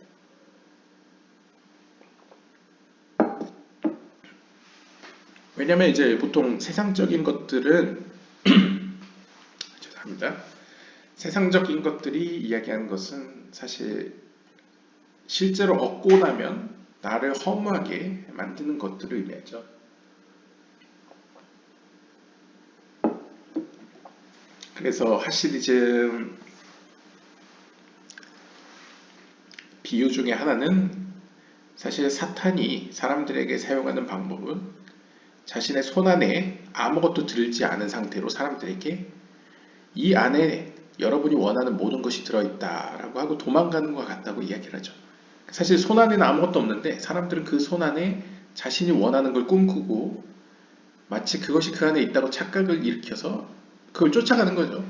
왜냐하면 이제 보통 세상적인 것들은 죄송합니다. 세상적인 것들이 이야기하는 것은 사실 실제로 얻고 나면 나를 허무하게 만드는 것들을 의미하죠. 그래서 하시디즘 비유 중에 하나는 사실 사탄이 사람들에게 사용하는 방법은 자신의 손 안에 아무것도 들지 않은 상태로 사람들에게 이 안에 여러분이 원하는 모든 것이 들어있다라고 하고 도망가는 것 같다고 이야기를 하죠. 사실 손 안에는 아무것도 없는데 사람들은 그 손 안에 자신이 원하는 걸 꿈꾸고 마치 그것이 그 안에 있다고 착각을 일으켜서 그걸 쫓아가는 거죠.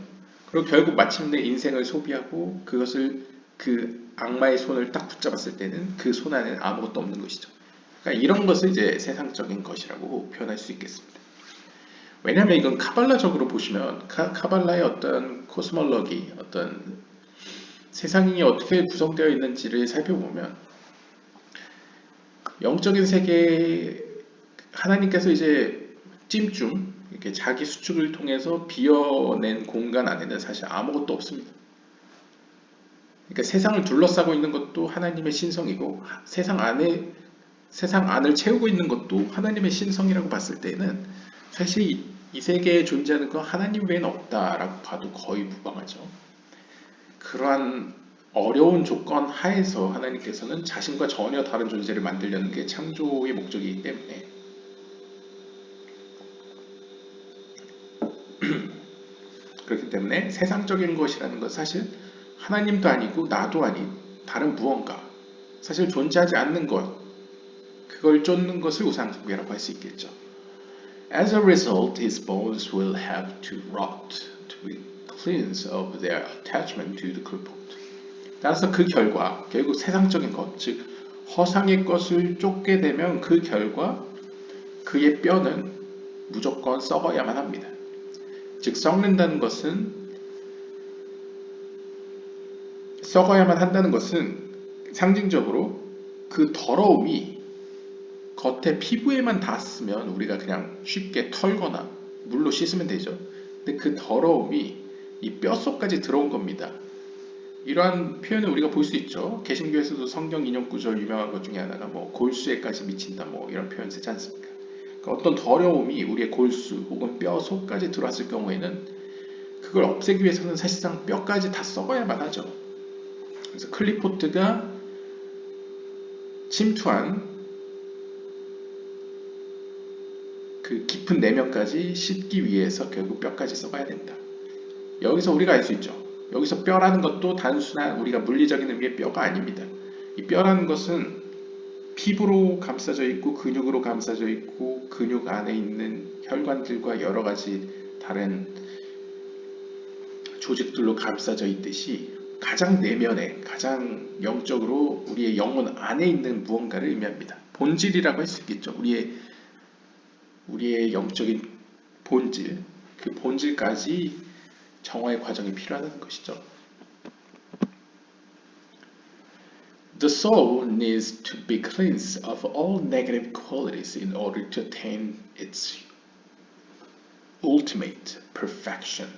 그리고 결국 마침내 인생을 소비하고 그것을 그 악마의 손을 딱 붙잡았을 때는 그 손 안에는 아무것도 없는 것이죠. 그러니까 이런 것을 이제 세상적인 것이라고 표현할 수 있겠습니다. 왜냐하면 이건 카발라적으로 보시면 카발라의 어떤 코스몰로기, 어떤 세상이 어떻게 구성되어 있는지를 살펴보면 영적인 세계 하나님께서 이제 찜중 이렇게 자기 수축을 통해서 비워낸 공간 안에는 사실 아무것도 없습니다. 그러니까 세상을 둘러싸고 있는 것도 하나님의 신성이고 세상 안을 채우고 있는 것도 하나님의 신성이라고 봤을 때는 사실 이 세계에 존재하는 건 하나님 외에는 없다라고 봐도 거의 무방하죠. 그러한 어려운 조건 하에서 하나님께서는 자신과 전혀 다른 존재를 만들려는 게 창조의 목적이기 때문에 그렇기 때문에 세상적인 것이라는 건 사실 하나님도 아니고 나도 아닌 다른 무언가 사실 존재하지 않는 것 그걸 쫓는 것을 우상숭배라고 할 수 있겠죠. As a result, his bones will have to rot to be cleansed of their attachment to the clipboard. 따라서 그 결과 결국 세상적인 것, 즉 허상의 것을 쫓게 되면 그 결과 그의 뼈는 무조건 썩어야만 합니다. 즉 썩는다는 것은 썩어야만 한다는 것은 상징적으로 그 더러움이 겉에 피부에만 닿았으면 우리가 그냥 쉽게 털거나 물로 씻으면 되죠. 근데 그 더러움이 이 뼛속까지 들어온 겁니다. 이러한 표현을 우리가 볼 수 있죠. 개신교에서도 성경 인용 구절 유명한 것 중에 하나가 뭐 골수에까지 미친다 뭐 이런 표현 쓰지 않습니까? 그러니까 어떤 더러움이 우리의 골수 혹은 뼈속까지 들어왔을 경우에는 그걸 없애기 위해서는 사실상 뼈까지 다 썩어야만 하죠. 그래서 클리포트가 침투한 그 깊은 내면까지 씻기 위해서 결국 뼈까지 썩어야 된다. 여기서 우리가 알 수 있죠. 여기서 뼈라는 것도 단순한 우리가 물리적인 의미의 뼈가 아닙니다. 이 뼈라는 것은 피부로 감싸져 있고 근육으로 감싸져 있고 근육 안에 있는 혈관들과 여러 가지 다른 조직들로 감싸져 있듯이 가장 내면에 가장 영적으로 우리의 영혼 안에 있는 무언가를 의미합니다. 본질이라고 할 수 있겠죠. 우리의 영적인 본질, 그 본질까지 정화의 과정이 필요하다는 것이죠. The soul needs to be cleansed of all negative qualities in order to attain its ultimate perfection.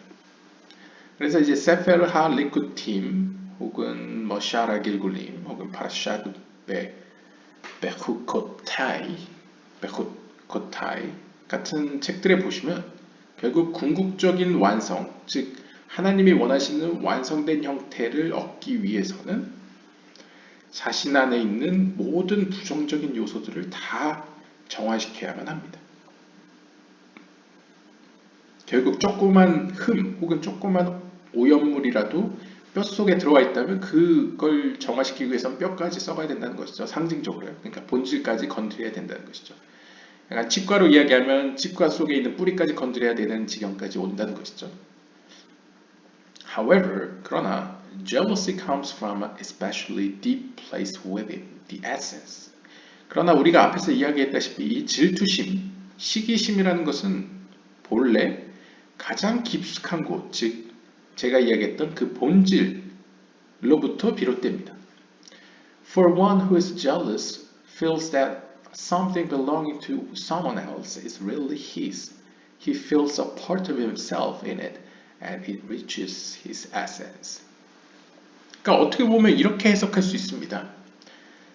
그래서 이제 세페르 하 리쿠팀 혹은 뭐 샤라 길굴림 혹은 파샤드 베후코타이 같은 책들에 보시면 결국 궁극적인 완성, 즉 하나님이 원하시는 완성된 형태를 얻기 위해서는 자신 안에 있는 모든 부정적인 요소들을 다 정화시켜야만 합니다. 결국 조그만 흠 혹은 조그만 오염물이라도 뼛속에 들어와 있다면 그걸 정화시키기 위해서는 뼈까지 썩어야 된다는 것이죠. 상징적으로요. 그러니까 본질까지 건드려야 된다는 것이죠. 약간 치과로 이야기하면 치과 속에 있는 뿌리까지 건드려야 되는 지경까지 온다는 것이죠. However, 그러나 jealousy comes from a especially deep place within the essence. 그러나 우리가 앞에서 이야기했다시피 이 질투심, 시기심이라는 것은 본래 가장 깊숙한 곳, 즉 제가 이야기했던 그 본질로부터 비롯됩니다. For one who is jealous feels that something belonging to someone else is really his. He feels a part of himself in it and it reaches his essence. 그러니까 어떻게 보면 이렇게 해석할 수 있습니다.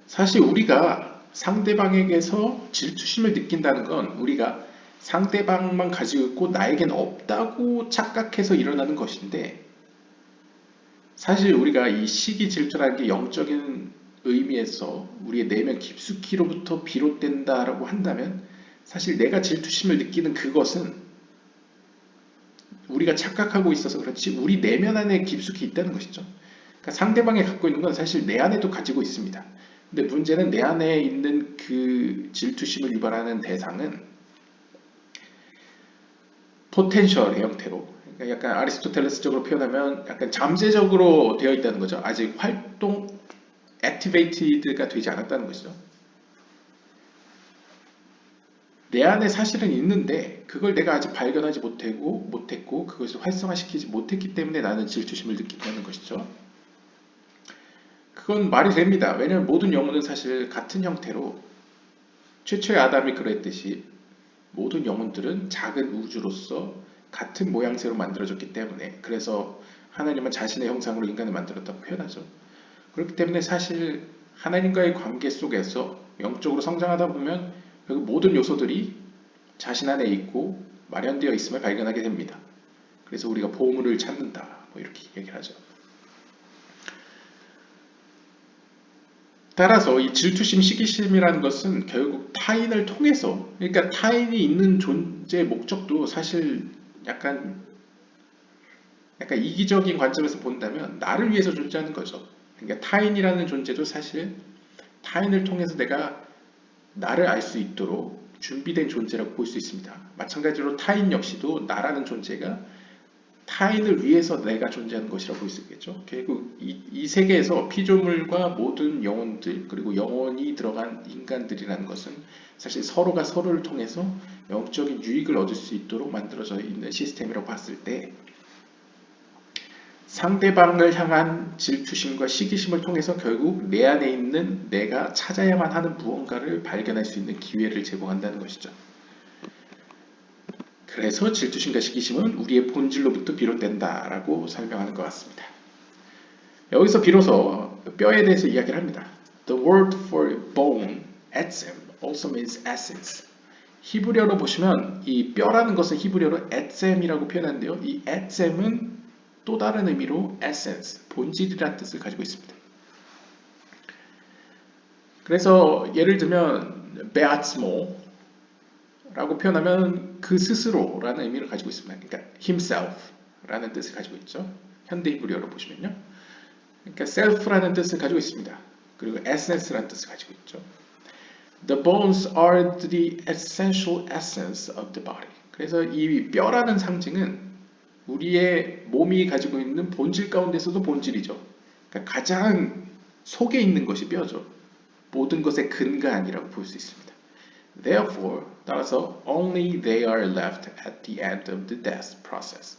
사실 우리가 상대방에게서 질투심을 느낀다는 건 우리가 상대방만 가지고 있고 나에겐 없다고 착각해서 일어나는 것인데, 사실 우리가 이 시기 질투라는 게 영적인 의미에서 우리의 내면 깊숙이로부터 비롯된다라고 한다면 사실 내가 질투심을 느끼는 그것은 우리가 착각하고 있어서 그렇지 우리 내면 안에 깊숙이 있다는 것이죠. 그러니까 상대방이 갖고 있는 건 사실 내 안에도 가지고 있습니다. 근데 문제는 내 안에 있는 그 질투심을 유발하는 대상은 포텐셜의 형태로, 그러니까 약간 아리스토텔레스적으로 표현하면 약간 잠재적으로 되어 있다는 거죠. 아직 활동, 액티베이티드가 되지 않았다는 것이죠. 내 안에 사실은 있는데 그걸 내가 아직 발견하지 못했고 그것을 활성화시키지 못했기 때문에 나는 질투심을 느낀다는 것이죠. 그건 말이 됩니다. 왜냐하면 모든 영혼은 사실 같은 형태로 최초의 아담이 그랬듯이 모든 영혼들은 작은 우주로서 같은 모양새로 만들어졌기 때문에, 그래서 하나님은 자신의 형상으로 인간을 만들었다고 표현하죠. 그렇기 때문에 사실 하나님과의 관계 속에서 영적으로 성장하다 보면 결국 모든 요소들이 자신 안에 있고 마련되어 있음을 발견하게 됩니다. 그래서 우리가 보물을 찾는다, 뭐 이렇게 얘기를 하죠. 따라서 이 질투심, 시기심이라는 것은 결국 타인을 통해서, 그러니까 타인이 있는 존재의 목적도 사실 약간 이기적인 관점에서 본다면 나를 위해서 존재하는 거죠. 그러니까 타인이라는 존재도 사실 타인을 통해서 내가 나를 알 수 있도록 준비된 존재라고 볼 수 있습니다. 마찬가지로 타인 역시도 나라는 존재가 타인을 위해서 내가 존재하는 것이라고 볼 수 있겠죠. 결국 이 세계에서 피조물과 모든 영혼들, 그리고 영혼이 들어간 인간들이라는 것은 사실 서로가 서로를 통해서 영적인 유익을 얻을 수 있도록 만들어져 있는 시스템이라고 봤을 때, 상대방을 향한 질투심과 시기심을 통해서 결국 내 안에 있는 내가 찾아야만 하는 무언가를 발견할 수 있는 기회를 제공한다는 것이죠. 그래서 질투심과 시기심은 우리의 본질로부터 비롯된다라고 설명하는 것 같습니다. 여기서 비로소 뼈에 대해서 이야기를 합니다. The word for bone, etzem, also means essence. 히브리어로 보시면 이 뼈라는 것은 히브리어로 에셈이라고 표현하는데요. 이 에셈은 또 다른 의미로 essence, 본질이라는 뜻을 가지고 있습니다. 그래서 예를 들면 베아츠모, 라고 표현하면 그 스스로라는 의미를 가지고 있습니다. 그러니까 himself 라는 뜻을 가지고 있죠. 현대인 불어로 보시면요. 그러니까 self라는 뜻을 가지고 있습니다. 그리고 essence라는 뜻을 가지고 있죠. The bones are the essential essence of the body. 그래서 이 뼈라는 상징은 우리의 몸이 가지고 있는 본질 가운데서도 본질이죠. 그러니까 가장 속에 있는 것이 뼈죠. 모든 것의 근간이라고 볼 수 있습니다. Therefore, 따라서 only they are left at the end of the death process.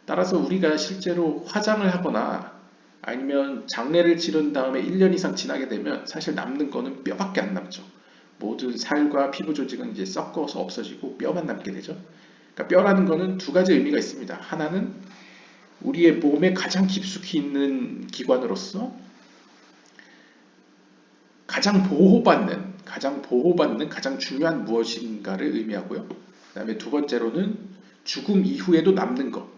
따라서 우리가 실제로 화장을 하거나 아니면 장례를 치른 다음에 1년 이상 지나게 되면 사실 남는 거는 뼈밖에 안 남죠. 모든 살과 피부 조직은 이제 썩어서 없어지고 뼈만 남게 되죠. 그러니까 뼈라는 거는 두 가지 의미가 있습니다. 하나는 우리의 몸에 가장 깊숙이 있는 기관으로서 가장 보호받는, 가장 중요한 무엇인가를 의미하고요. 그 다음에 두 번째로는 죽음 이후에도 남는 것.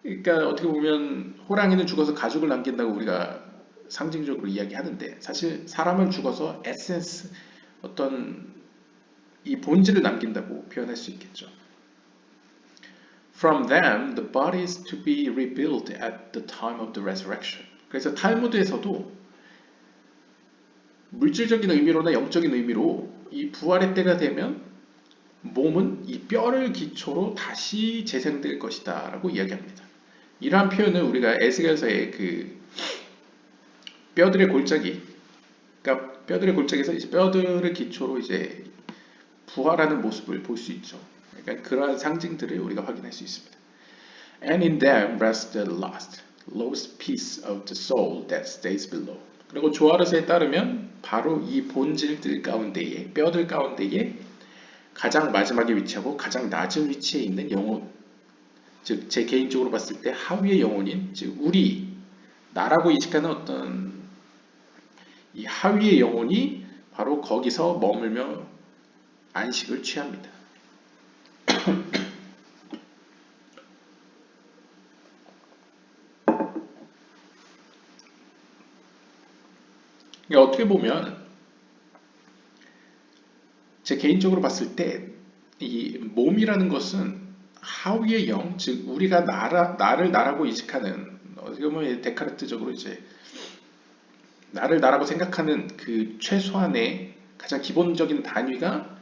그러니까 어떻게 보면 호랑이는 죽어서 가죽을 남긴다고 우리가 상징적으로 이야기하는데 사실 사람은 죽어서 에센스, 어떤 이 본질을 남긴다고 표현할 수 있겠죠. From them, the body is to be rebuilt at the time of the resurrection. 그래서 탈무드에서도 물질적인 의미로나 영적인 의미로 이 부활의 때가 되면 몸은 이 뼈를 기초로 다시 재생될 것이다 라고 이야기합니다. 이러한 표현은 우리가 에스겔서의 그 뼈들의 골짜기, 그러니까 뼈들의 골짜기에서 이제 뼈들을 기초로 이제 부활하는 모습을 볼 수 있죠. 그러니까 그러한 상징들을 우리가 확인할 수 있습니다. And in them rests the lost piece of the soul that stays below. 그리고 조아르스에 따르면 바로 이 본질들 가운데에, 뼈들 가운데에 가장 마지막에 위치하고 가장 낮은 위치에 있는 영혼, 즉 제 개인적으로 봤을 때 하위의 영혼인, 즉 우리, 나라고 인식하는 어떤 이 하위의 영혼이 바로 거기서 머물며 안식을 취합니다. 그러니까 어떻게 보면 제 개인적으로 봤을 때 이 몸이라는 것은 하위의 영, 즉 우리가 나를 나라고 인식하는, 어떻게 보면 데카르트적으로 이제 나를 나라고 생각하는 그 최소한의 가장 기본적인 단위가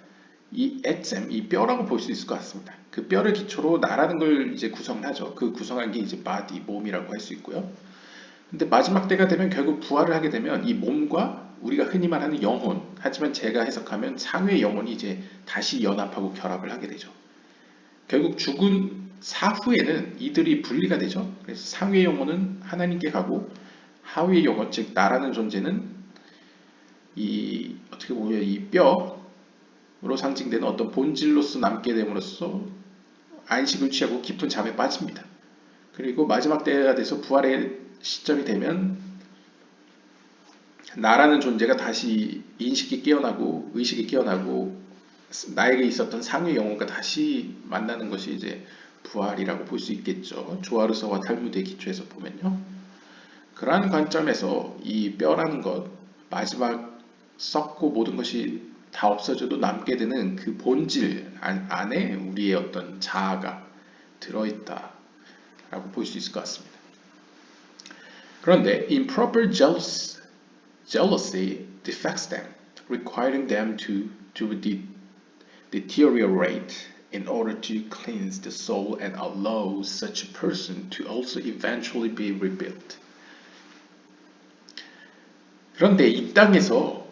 이 에셈, 이 뼈라고 볼 수 있을 것 같습니다. 그 뼈를 기초로 나라는 걸 이제 구성하죠. 그 구성한 게 이제 바디, 몸이라고 할 수 있고요. 근데 마지막 때가 되면 결국 부활을 하게 되면 이 몸과 우리가 흔히 말하는 영혼, 하지만 제가 해석하면 상위의 영혼이 이제 다시 연합하고 결합을 하게 되죠. 결국 죽은 사후에는 이들이 분리가 되죠. 그래서 상위의 영혼은 하나님께 가고 하위의 영혼, 즉 나라는 존재는 이 어떻게 보면 이 뼈로 상징되는 어떤 본질로서 남게 됨으로써 안식을 취하고 깊은 잠에 빠집니다. 그리고 마지막 때가 돼서 부활의 시점이 되면 나라는 존재가 다시 인식이 깨어나고 의식이 깨어나고 나에게 있었던 상위 영혼과 다시 만나는 것이 이제 부활이라고 볼 수 있겠죠. 조아르서와 탈무드의 기초에서 보면요. 그러한 관점에서 이 뼈라는 것, 마지막 썩고 모든 것이 다 없어져도 남게 되는 그 본질 안에 우리의 어떤 자아가 들어있다라고 볼 수 있을 것 같습니다. 그런데 improper jealousy defects them, requiring them to deteriorate in order to cleanse the soul and allow such a person to also eventually be rebuilt. 그런데 이 땅에서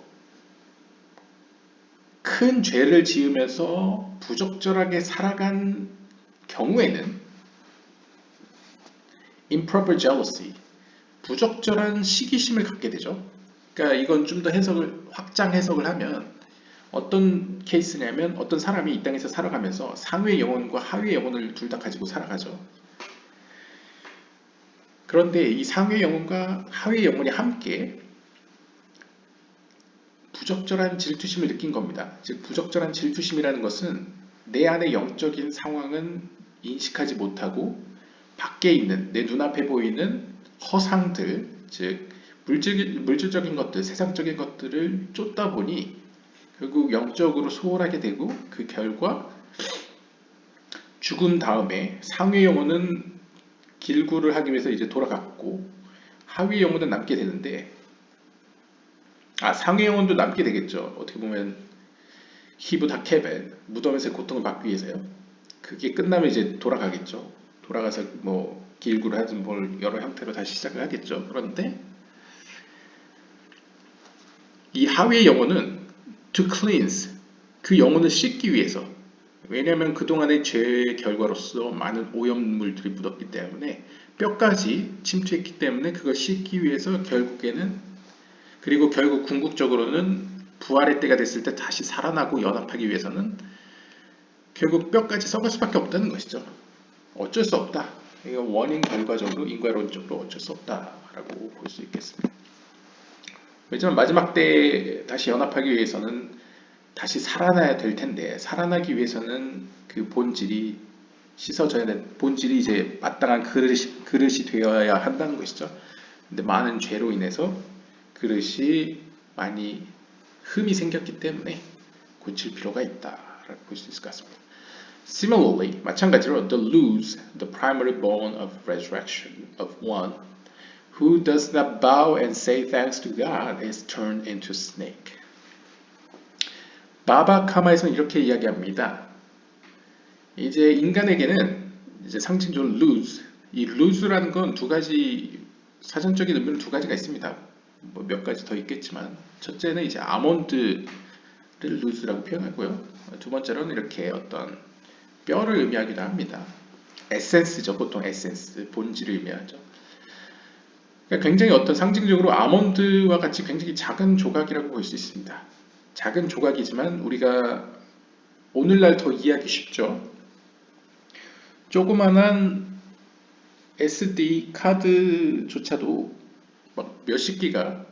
큰 죄를 지으면서 부적절하게 살아간 경우에는 improper jealousy, 부적절한 시기심을 갖게 되죠. 그러니까 이건 좀 더 확장 해석을 하면 어떤 케이스냐면 어떤 사람이 이 땅에서 살아가면서 상위의 영혼과 하위의 영혼을 둘 다 가지고 살아가죠. 그런데 이 상위의 영혼과 하위의 영혼이 함께 부적절한 질투심을 느낀 겁니다. 즉 부적절한 질투심이라는 것은 내 안의 영적인 상황은 인식하지 못하고 밖에 있는 내 눈앞에 보이는 허상들, 즉 물질적인 것들, 세상적인 것들을 쫓다 보니 결국 영적으로 소홀하게 되고 그 결과 죽은 다음에 상위 영혼은 길구를 하기 위해서 이제 돌아갔고 하위 영혼은 남게 되는데 상위 영혼도 남게 되겠죠. 어떻게 보면 히브 다케벤 무덤에서의 고통을 받기 위해서요. 그게 끝나면 이제 돌아가겠죠. 돌아가서 뭐 길구를 하든 뭘 여러 형태로 다시 시작을 하겠죠. 그런데 이 하위의 영혼은 to cleanse 그 영혼을 씻기 위해서 왜냐하면 그동안의 죄의 결과로서 많은 오염물들이 묻었기 때문에 뼈까지 침투했기 때문에 그걸 씻기 위해서 결국에는 그리고 결국 궁극적으로는 부활의 때가 됐을 때 다시 살아나고 연합하기 위해서는 결국 뼈까지 썩을 수밖에 없다는 것이죠. 어쩔 수 없다. 이거 원인 결과적으로 인과론적으로 어쩔 수 없다라고 볼 수 있겠습니다. 왜냐하면 마지막 때 다시 연합하기 위해서는 다시 살아나야 될 텐데 살아나기 위해서는 그 본질이 씻어져야 될 본질이 이제 마땅한 그릇이 되어야 한다는 것이죠. 근데 많은 죄로 인해서 그릇이 많이 흠이 생겼기 때문에 고칠 필요가 있다라고 볼 수 있을 것 같습니다. Similarly, 마찬가지로 to lose the primary bone of resurrection of one who does not bow and say thanks to God is turned into snake. 바바카마에서는 이렇게 이야기합니다. 이제 인간에게는 이제 상징적으로 lose, 이 lose라는 건 두 가지 사전적인 의미는 두 가지가 있습니다. 뭐 몇 가지 더 있겠지만 첫째는 이제 아몬드를 lose라고 표현하고요. 두 번째로는 이렇게 어떤 뼈를 의미하기도 합니다. 에센스죠. 보통 에센스, 본질을 의미하죠. 그러니까 굉장히 어떤 상징적으로 아몬드와 같이 굉장히 작은 조각이라고 볼 수 있습니다. 작은 조각이지만 우리가 오늘날 더 이해하기 쉽죠. 조그만한 SD 카드조차도 막 몇십 기가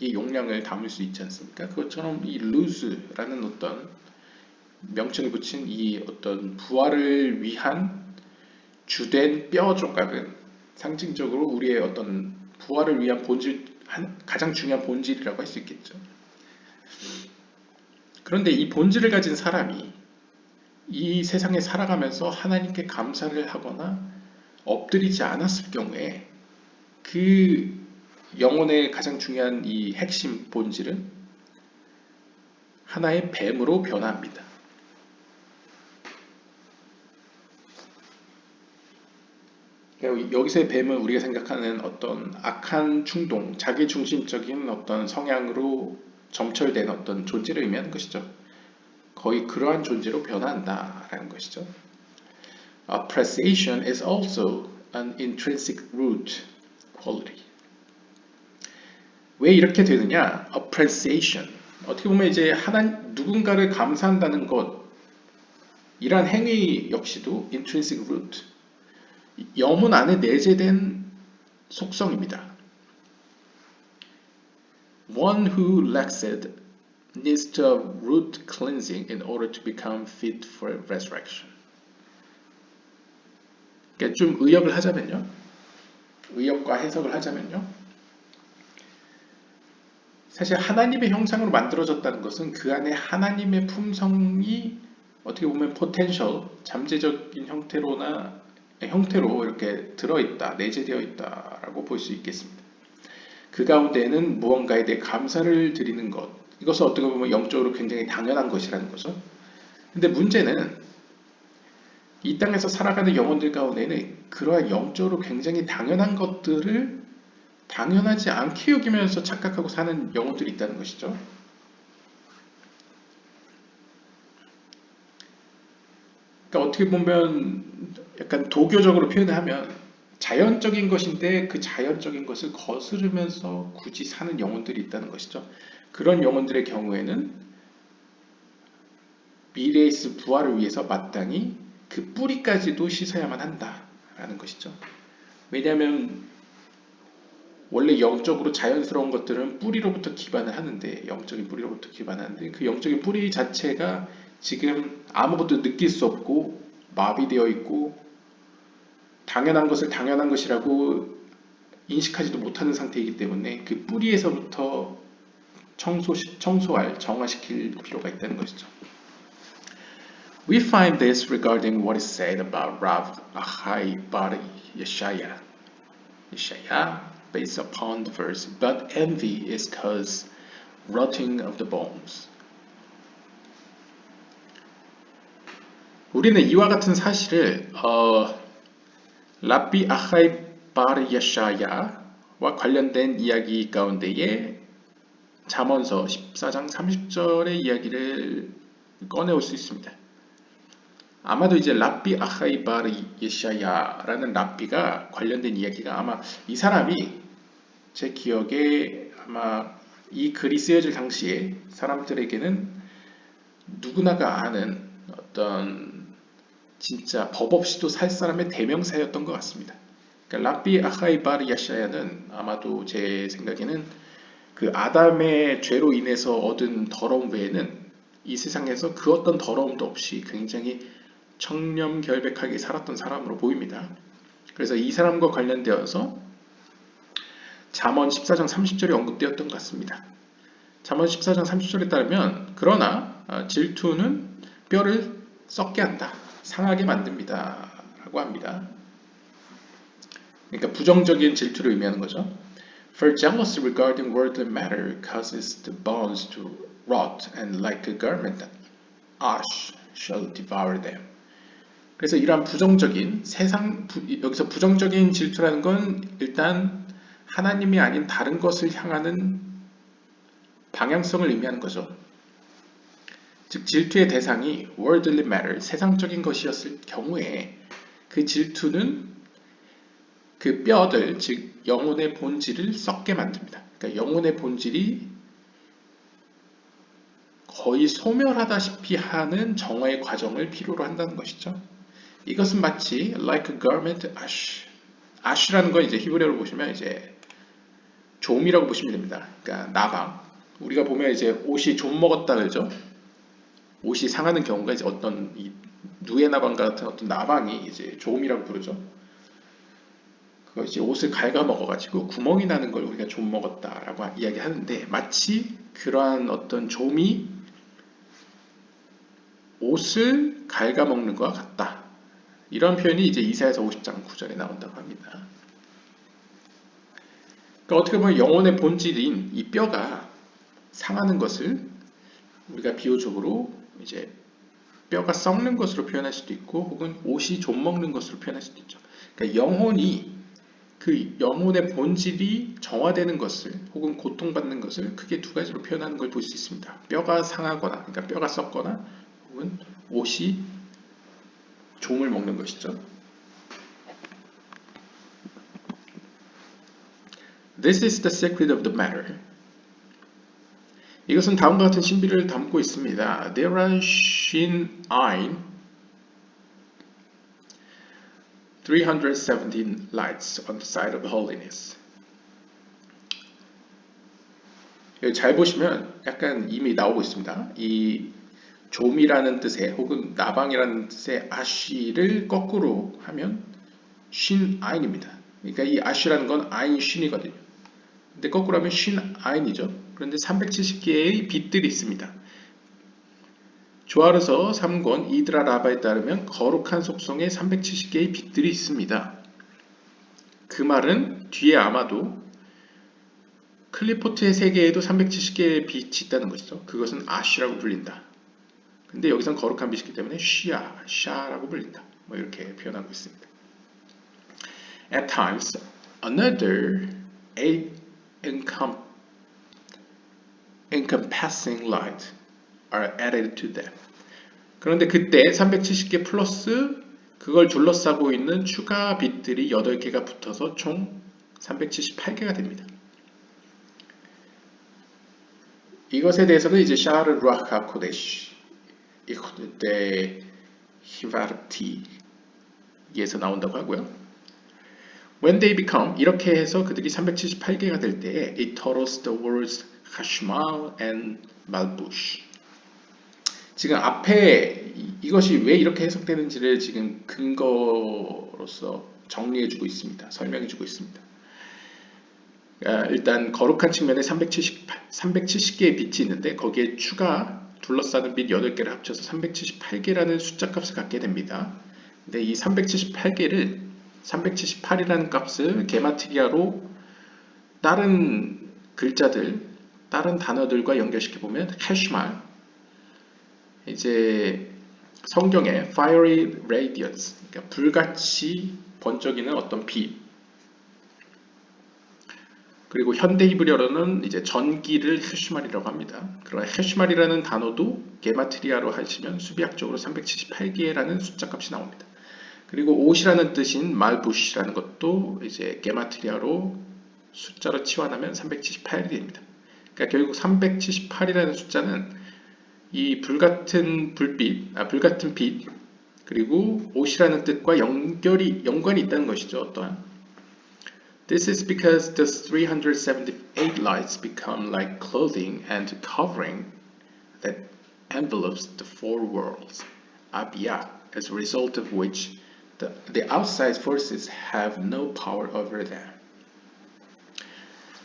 이 용량을 담을 수 있지 않습니까? 그것처럼 이 루즈라는 어떤 명칭을 붙인 이 어떤 부활을 위한 주된 뼈 조각은 상징적으로 우리의 어떤 부활을 위한 본질, 가장 중요한 본질이라고 할 수 있겠죠. 그런데 이 본질을 가진 사람이 이 세상에 살아가면서 하나님께 감사를 하거나 엎드리지 않았을 경우에 그 영혼의 가장 중요한 이 핵심 본질은 하나의 뱀으로 변합니다. 여기서의 뱀은 우리가 생각하는 어떤 악한 충동, 자기중심적인 어떤 성향으로 점철된 어떤 존재를 의미하는 것이죠. 거의 그러한 존재로 변한다라는 것이죠. Appreciation is also an intrinsic root quality. 왜 이렇게 되느냐? Appreciation. 어떻게 보면 이제 누군가를 감사한다는 것, 이러한 행위 역시도 intrinsic root, 영혼 안에 내재된 속성입니다. One who lacks it needs to have root cleansing in order to become fit for resurrection. 그러니까 좀 의역을 하자면요. 의역과 해석을 하자면요. 사실 하나님의 형상으로 만들어졌다는 것은 그 안에 하나님의 품성이 어떻게 보면 potential, 잠재적인 형태로 이렇게 들어있다, 내재되어 있다라고 볼 수 있겠습니다. 그 가운데에는 무언가에 대해 감사를 드리는 것, 이것은 어떻게 보면 영적으로 굉장히 당연한 것이라는 거죠. 근데 문제는 이 땅에서 살아가는 영혼들 가운데는 그러한 영적으로 굉장히 당연한 것들을 당연하지 않게 여기면서 착각하고 사는 영혼들이 있다는 것이죠. 그러니까 어떻게 보면 약간 도교적으로 표현을 하면 자연적인 것인데 그 자연적인 것을 거스르면서 굳이 사는 영혼들이 있다는 것이죠. 그런 영혼들의 경우에는 미래에 있을 부활을 위해서 마땅히 그 뿌리까지도 씻어야만 한다라는 것이죠. 왜냐하면 원래 영적으로 자연스러운 것들은 뿌리로부터 기반을 하는데, 영적인 뿌리로부터 기반하는데 그 영적인 뿌리 자체가 지금 아무것도 느낄 수 없고 마비되어 있고 당연한 것을 당연한 것이라고 인식하지도 못하는 상태이기 때문에 그 뿌리에서부터 청소할, 정화시킬 필요가 있다는 것이죠. We find this regarding what is said about Rav Achai bar Yeshaya, based upon the verse, but envy is cause rotting of the bones. 우리는 이와 같은 사실을 라비 아하이 bar 예샤야와 관련된 이야기 가운데에 잠언서 14장 30절의 이야기를 꺼내올 수 있습니다. 아마도 이제 랍비 아하이 bar 예샤야라는 랍비가 관련된 이야기가 아마 이 사람이 제 기억에 아마 이 글이 쓰여질 당시에 사람들에게는 누구나가 아는 어떤 진짜 법 없이도 살 사람의 대명사였던 것 같습니다. 그러니까 랍비 아하이 bar 예샤야는 아마도 제 생각에는 그 아담의 죄로 인해서 얻은 더러움 외에는 이 세상에서 그 어떤 더러움도 없이 굉장히 청렴결백하게 살았던 사람으로 보입니다. 그래서 이 사람과 관련되어서 잠언 14장 30절이 언급되었던 것 같습니다. 잠언 14장 30절에 따르면 그러나 질투는 뼈를 썩게 한다, 상하게 만듭니다 라고 합니다. 그러니까 부정적인 질투를 의미하는 거죠. For jealousy regarding worldly matter causes the bones to rot, and like a garment, ash shall devour them. 그래서 이러한 부정적인 여기서 부정적인 질투라는 건 일단 하나님이 아닌 다른 것을 향하는 방향성을 의미하는 거죠. 즉 질투의 대상이 worldly matter, 세상적인 것이었을 경우에 그 질투는 그 뼈들, 즉 영혼의 본질을 썩게 만듭니다. 그러니까 영혼의 본질이 거의 소멸하다시피 하는 정화의 과정을 필요로 한다는 것이죠. 이것은 마치 like a garment ash. ash라는 건 이제 히브리어로 보시면 이제 좀이라고 보시면 됩니다. 그러니까 나방. 우리가 보면 이제 옷이 좀 먹었다 그러죠. 옷이 상하는 경우가 이제 어떤 이 누에 나방 같은 어떤 나방이 이제 좀이라고 부르죠. 그거 이제 옷을 갉아먹어가지고 구멍이 나는 걸 우리가 좀 먹었다라고 이야기하는데 마치 그러한 어떤 좀이 옷을 갉아먹는 것과 같다. 이런 표현이 이제 이사야서 50장 9절에 나온다고 합니다. 그러니까 어떻게 보면 영혼의 본질인 이 뼈가 상하는 것을 우리가 비유적으로 이제 뼈가 썩는 것으로 표현할 수도 있고 혹은 옷이 좀 먹는 것으로 표현할 수도 있죠. 그러니까 영혼이 그 영혼의 본질이 정화되는 것을 혹은 고통받는 것을 크게 두 가지로 표현하는 걸 볼 수 있습니다. 뼈가 상하거나, 그러니까 뼈가 썩거나 혹은 옷이 좀을 먹는 것이죠. This is the secret of the matter. 이것은 다음과 같은 신비를 담고 있습니다. There are shin ain 317 lights on the side of holiness. 잘 보시면 약간 이미 나오고 있습니다. 이 좀이라는 뜻의 혹은 나방이라는 뜻의 아쉬를 거꾸로 하면 신 아인입니다. 그러니까 이 아쉬라는 건 아인 신이거든요. 근데 거꾸로 하면 신 아인이죠. 그런데 370개의 빛들이 있습니다. 조아르서 3권 이드라 라바에 따르면 거룩한 속성에 370개의 빛들이 있습니다. 그 말은 뒤에 아마도 클리포트의 세계에도 370개의 빛이 있다는 것이죠. 그것은 아쉬라고 불린다. 근데 여기선 거룩한 빛이기 때문에 샤라고 불린다. 뭐 이렇게 표현하고 있습니다. At times, another 8 encompassing light are added to them. 그런데 그때 370개 플러스 그걸 둘러싸고 있는 추가 빛들이 8개가 붙어서 총 378개가 됩니다. 이것에 대해서는 이제 샤르 루아카 코데시 이코데 히바르티에서 나온다고 하고요. When they become 이렇게 해서 그들이 378개가 될 때에 it totals the words hashmal and malbush. 지금 앞에 이것이 왜 이렇게 해석되는지를 지금 근거로서 정리해주고 있습니다. 설명해주고 있습니다. 일단 거룩한 측면에 370개의 빛이 있는데 거기에 추가 둘러싸는 빛 8개를 합쳐서 378개라는 숫자 값을 갖게 됩니다. 근데 이 378개를 378이라는 값을 게마트리아로 다른 글자들, 다른 단어들과 연결시켜 보면 해시말, 이제 성경의 fiery radiance, 그러니까 불같이 번쩍이는 어떤 빛, 그리고 현대 히브리어로는 이제 전기를 해슈말이라고 합니다. 그러나 해슈말이라는 단어도 게마트리아로 하시면 수비학적으로 378개라는 숫자 값이 나옵니다. 그리고 옷이라는 뜻인 말부시라는 것도 이제 게마트리아로 숫자로 치환하면 378이 됩니다. 그러니까 결국 378이라는 숫자는 이 불같은 불같은 빛, 그리고 옷이라는 뜻과 연관이 있다는 것이죠. 어떠한. This is because the 378 lights become like clothing and covering that envelopes the four worlds, Abia, as a result of which the outside forces have no power over them.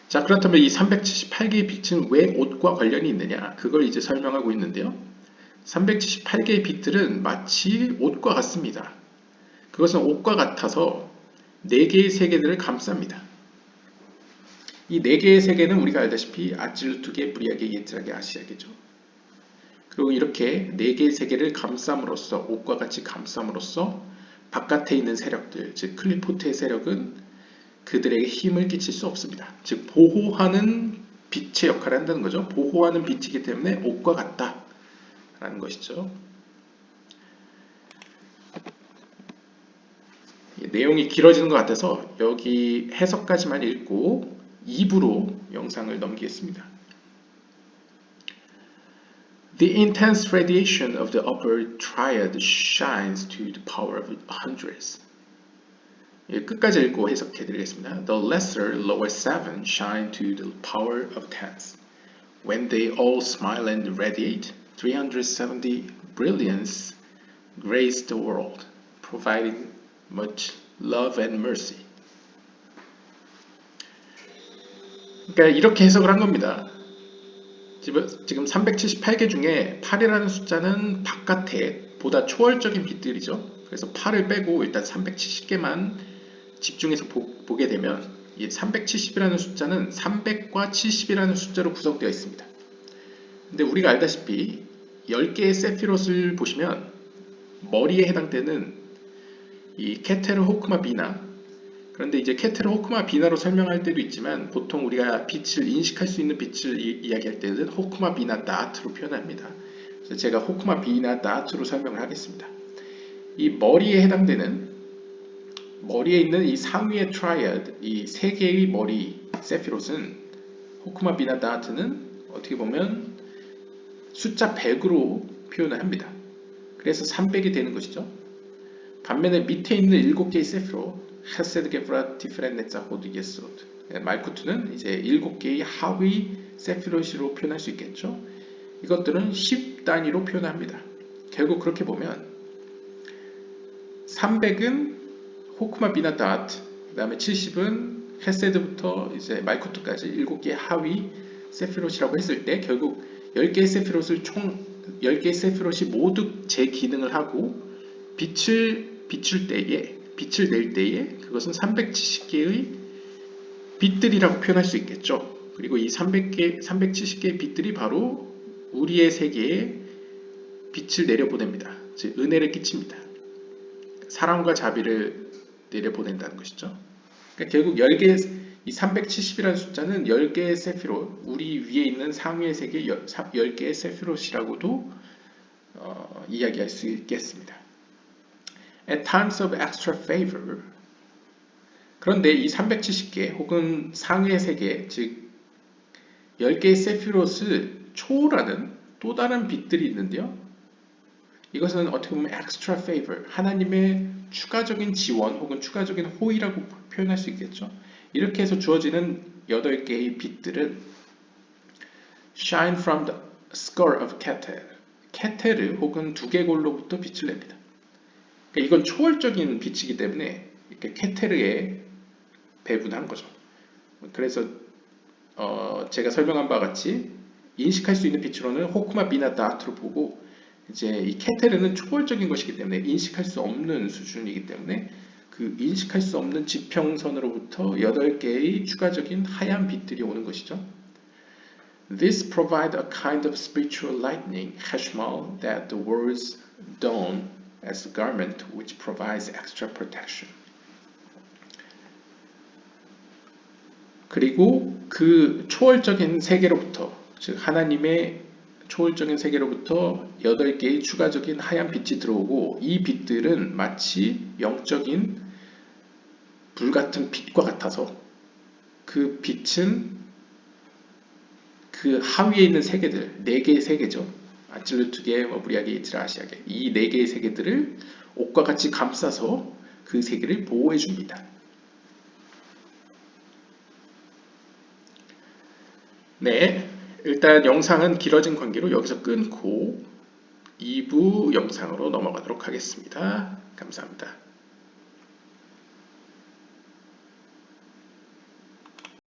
자, 그렇다면 이 378개의 빛은 왜 옷과 관련이 있느냐? 그걸 이제 설명하고 있는데요. 378개의 빛들은 마치 옷과 같습니다. 그것은 옷과 같아서 4개의 세계들을 감쌉니다. 이 4개의 세계는 우리가 알다시피 아찔루트계, 브리아계, 예트라계, 아시아계죠. 그리고 이렇게 4개의 세계를 감쌈으로써, 옷과 같이 감쌈으로써 바깥에 있는 세력들, 즉 클리포트의 세력은 그들에게 힘을 끼칠 수 없습니다. 즉 보호하는 빛의 역할을 한다는 거죠. 보호하는 빛이기 때문에 옷과 같다라는 것이죠. 내용이 길어지는 것 같아서 여기 해석까지만 읽고 2부로 영상을 넘기겠습니다. The intense radiation of the upper triad shines to the power of hundreds. 끝까지 읽고 해석해 드리겠습니다. The lesser, lower seven shine to the power of tens. When they all smile and radiate, 370 brilliance grace the world, providing much love and mercy. 그러니까 이렇게 해석을 한 겁니다. 지금 378개 중에 8이라는 숫자는 바깥에 보다 초월적인 빛들이죠. 그래서 8을 빼고 일단 370개만 집중해서 보게 되면 이 370이라는 숫자는 300과 70이라는 숫자로 구성되어 있습니다. 근데 우리가 알다시피 10개의 세피롯을 보시면 머리에 해당되는 이 케테르 호크마 비나, 그런데 이제 케테르 호크마 비나로 설명할 때도 있지만 보통 우리가 빛을 인식할 수 있는 빛을 이야기할 때는 호크마 비나 다트로 표현합니다. 그래서 제가 호크마 비나 다트로 설명을 하겠습니다. 이 머리에 해당되는, 머리에 있는 이 상위의 트라이아드, 이 세 개의 머리 세피롯은 호크마 비나 다트는 어떻게 보면 숫자 100으로 표현을 합니다. 그래서 300이 되는 것이죠. 반면에 밑에 있는 7개의 세피롯, 헤세드 게브라 티프렌네자 호드 예스오드, 말쿠트는 이제 7개의 하위 세피롯으로 표현할 수 있겠죠. 이것들은 10 단위로 표현합니다. 결국 그렇게 보면 300은 호크마 비나 다트, 그 다음에 70은 헤세드부터 이제 말쿠트까지 7개의 하위 세피롯이라고 했을 때 결국 10개의 세피롯을 총 10개의 세피롯이 모두 제 기능을 하고 빛을 낼 때에 그것은 370개의 빛들이라고 표현할 수 있겠죠. 그리고 이 370개의 빛들이 바로 우리의 세계에 빛을 내려보냅니다. 즉 은혜를 끼칩니다. 사랑과 자비를 내려보낸다는 것이죠. 그러니까 결국 10개, 이 370이라는 숫자는 10개의 세피롯, 우리 위에 있는 상위의 세계 10개의 세피롯이라고도 이야기할 수 있겠습니다. At times of extra favor. 그런데 이 370개 혹은 상위의 세계, 즉 10개의 세피롯을 초월하는 또 다른 빛들이 있는데요. 이것은 어떻게 보면 extra favor, 하나님의 추가적인 지원 혹은 추가적인 호의라고 표현할 수 있겠죠. 이렇게 해서 주어지는 8개의 빛들은 shine from the skull of Keter, 케테르 혹은 두개골로부터 빛을 냅니다. 그러니까 이건 초월적인 빛이기 때문에 이렇게 케테르에 배분한 거죠. 그래서 제가 설명한 바와 같이 인식할 수 있는 빛으로는 호쿠마 비나 다트로 보고, 이제 이 케테르는 초월적인 것이기 때문에 인식할 수 없는 수준이기 때문에 그 인식할 수 없는 지평선으로부터 8개의 추가적인 하얀 빛들이 오는 것이죠. This provide a kind of spiritual lightning, hashmal, that the world's dawn as a garment which provides extra protection. 그리고 그 초월적인 세계로부터, 즉 하나님의 초월적인 세계로부터 8개의 추가적인 하얀 빛이 들어오고, 이 빛들은 마치 영적인 불같은 빛과 같아서 그 빛은 그 하위에 있는 세계들, 4개의 세계죠. 아칠루트계, 무리아계, 이트라, 아시아계, 이 4개의 세계들을 옷과 같이 감싸서 그 세계를 보호해 줍니다. 네, 일단 영상은 길어진 관계로 여기서 끊고 2부 영상으로 넘어가도록 하겠습니다. 감사합니다.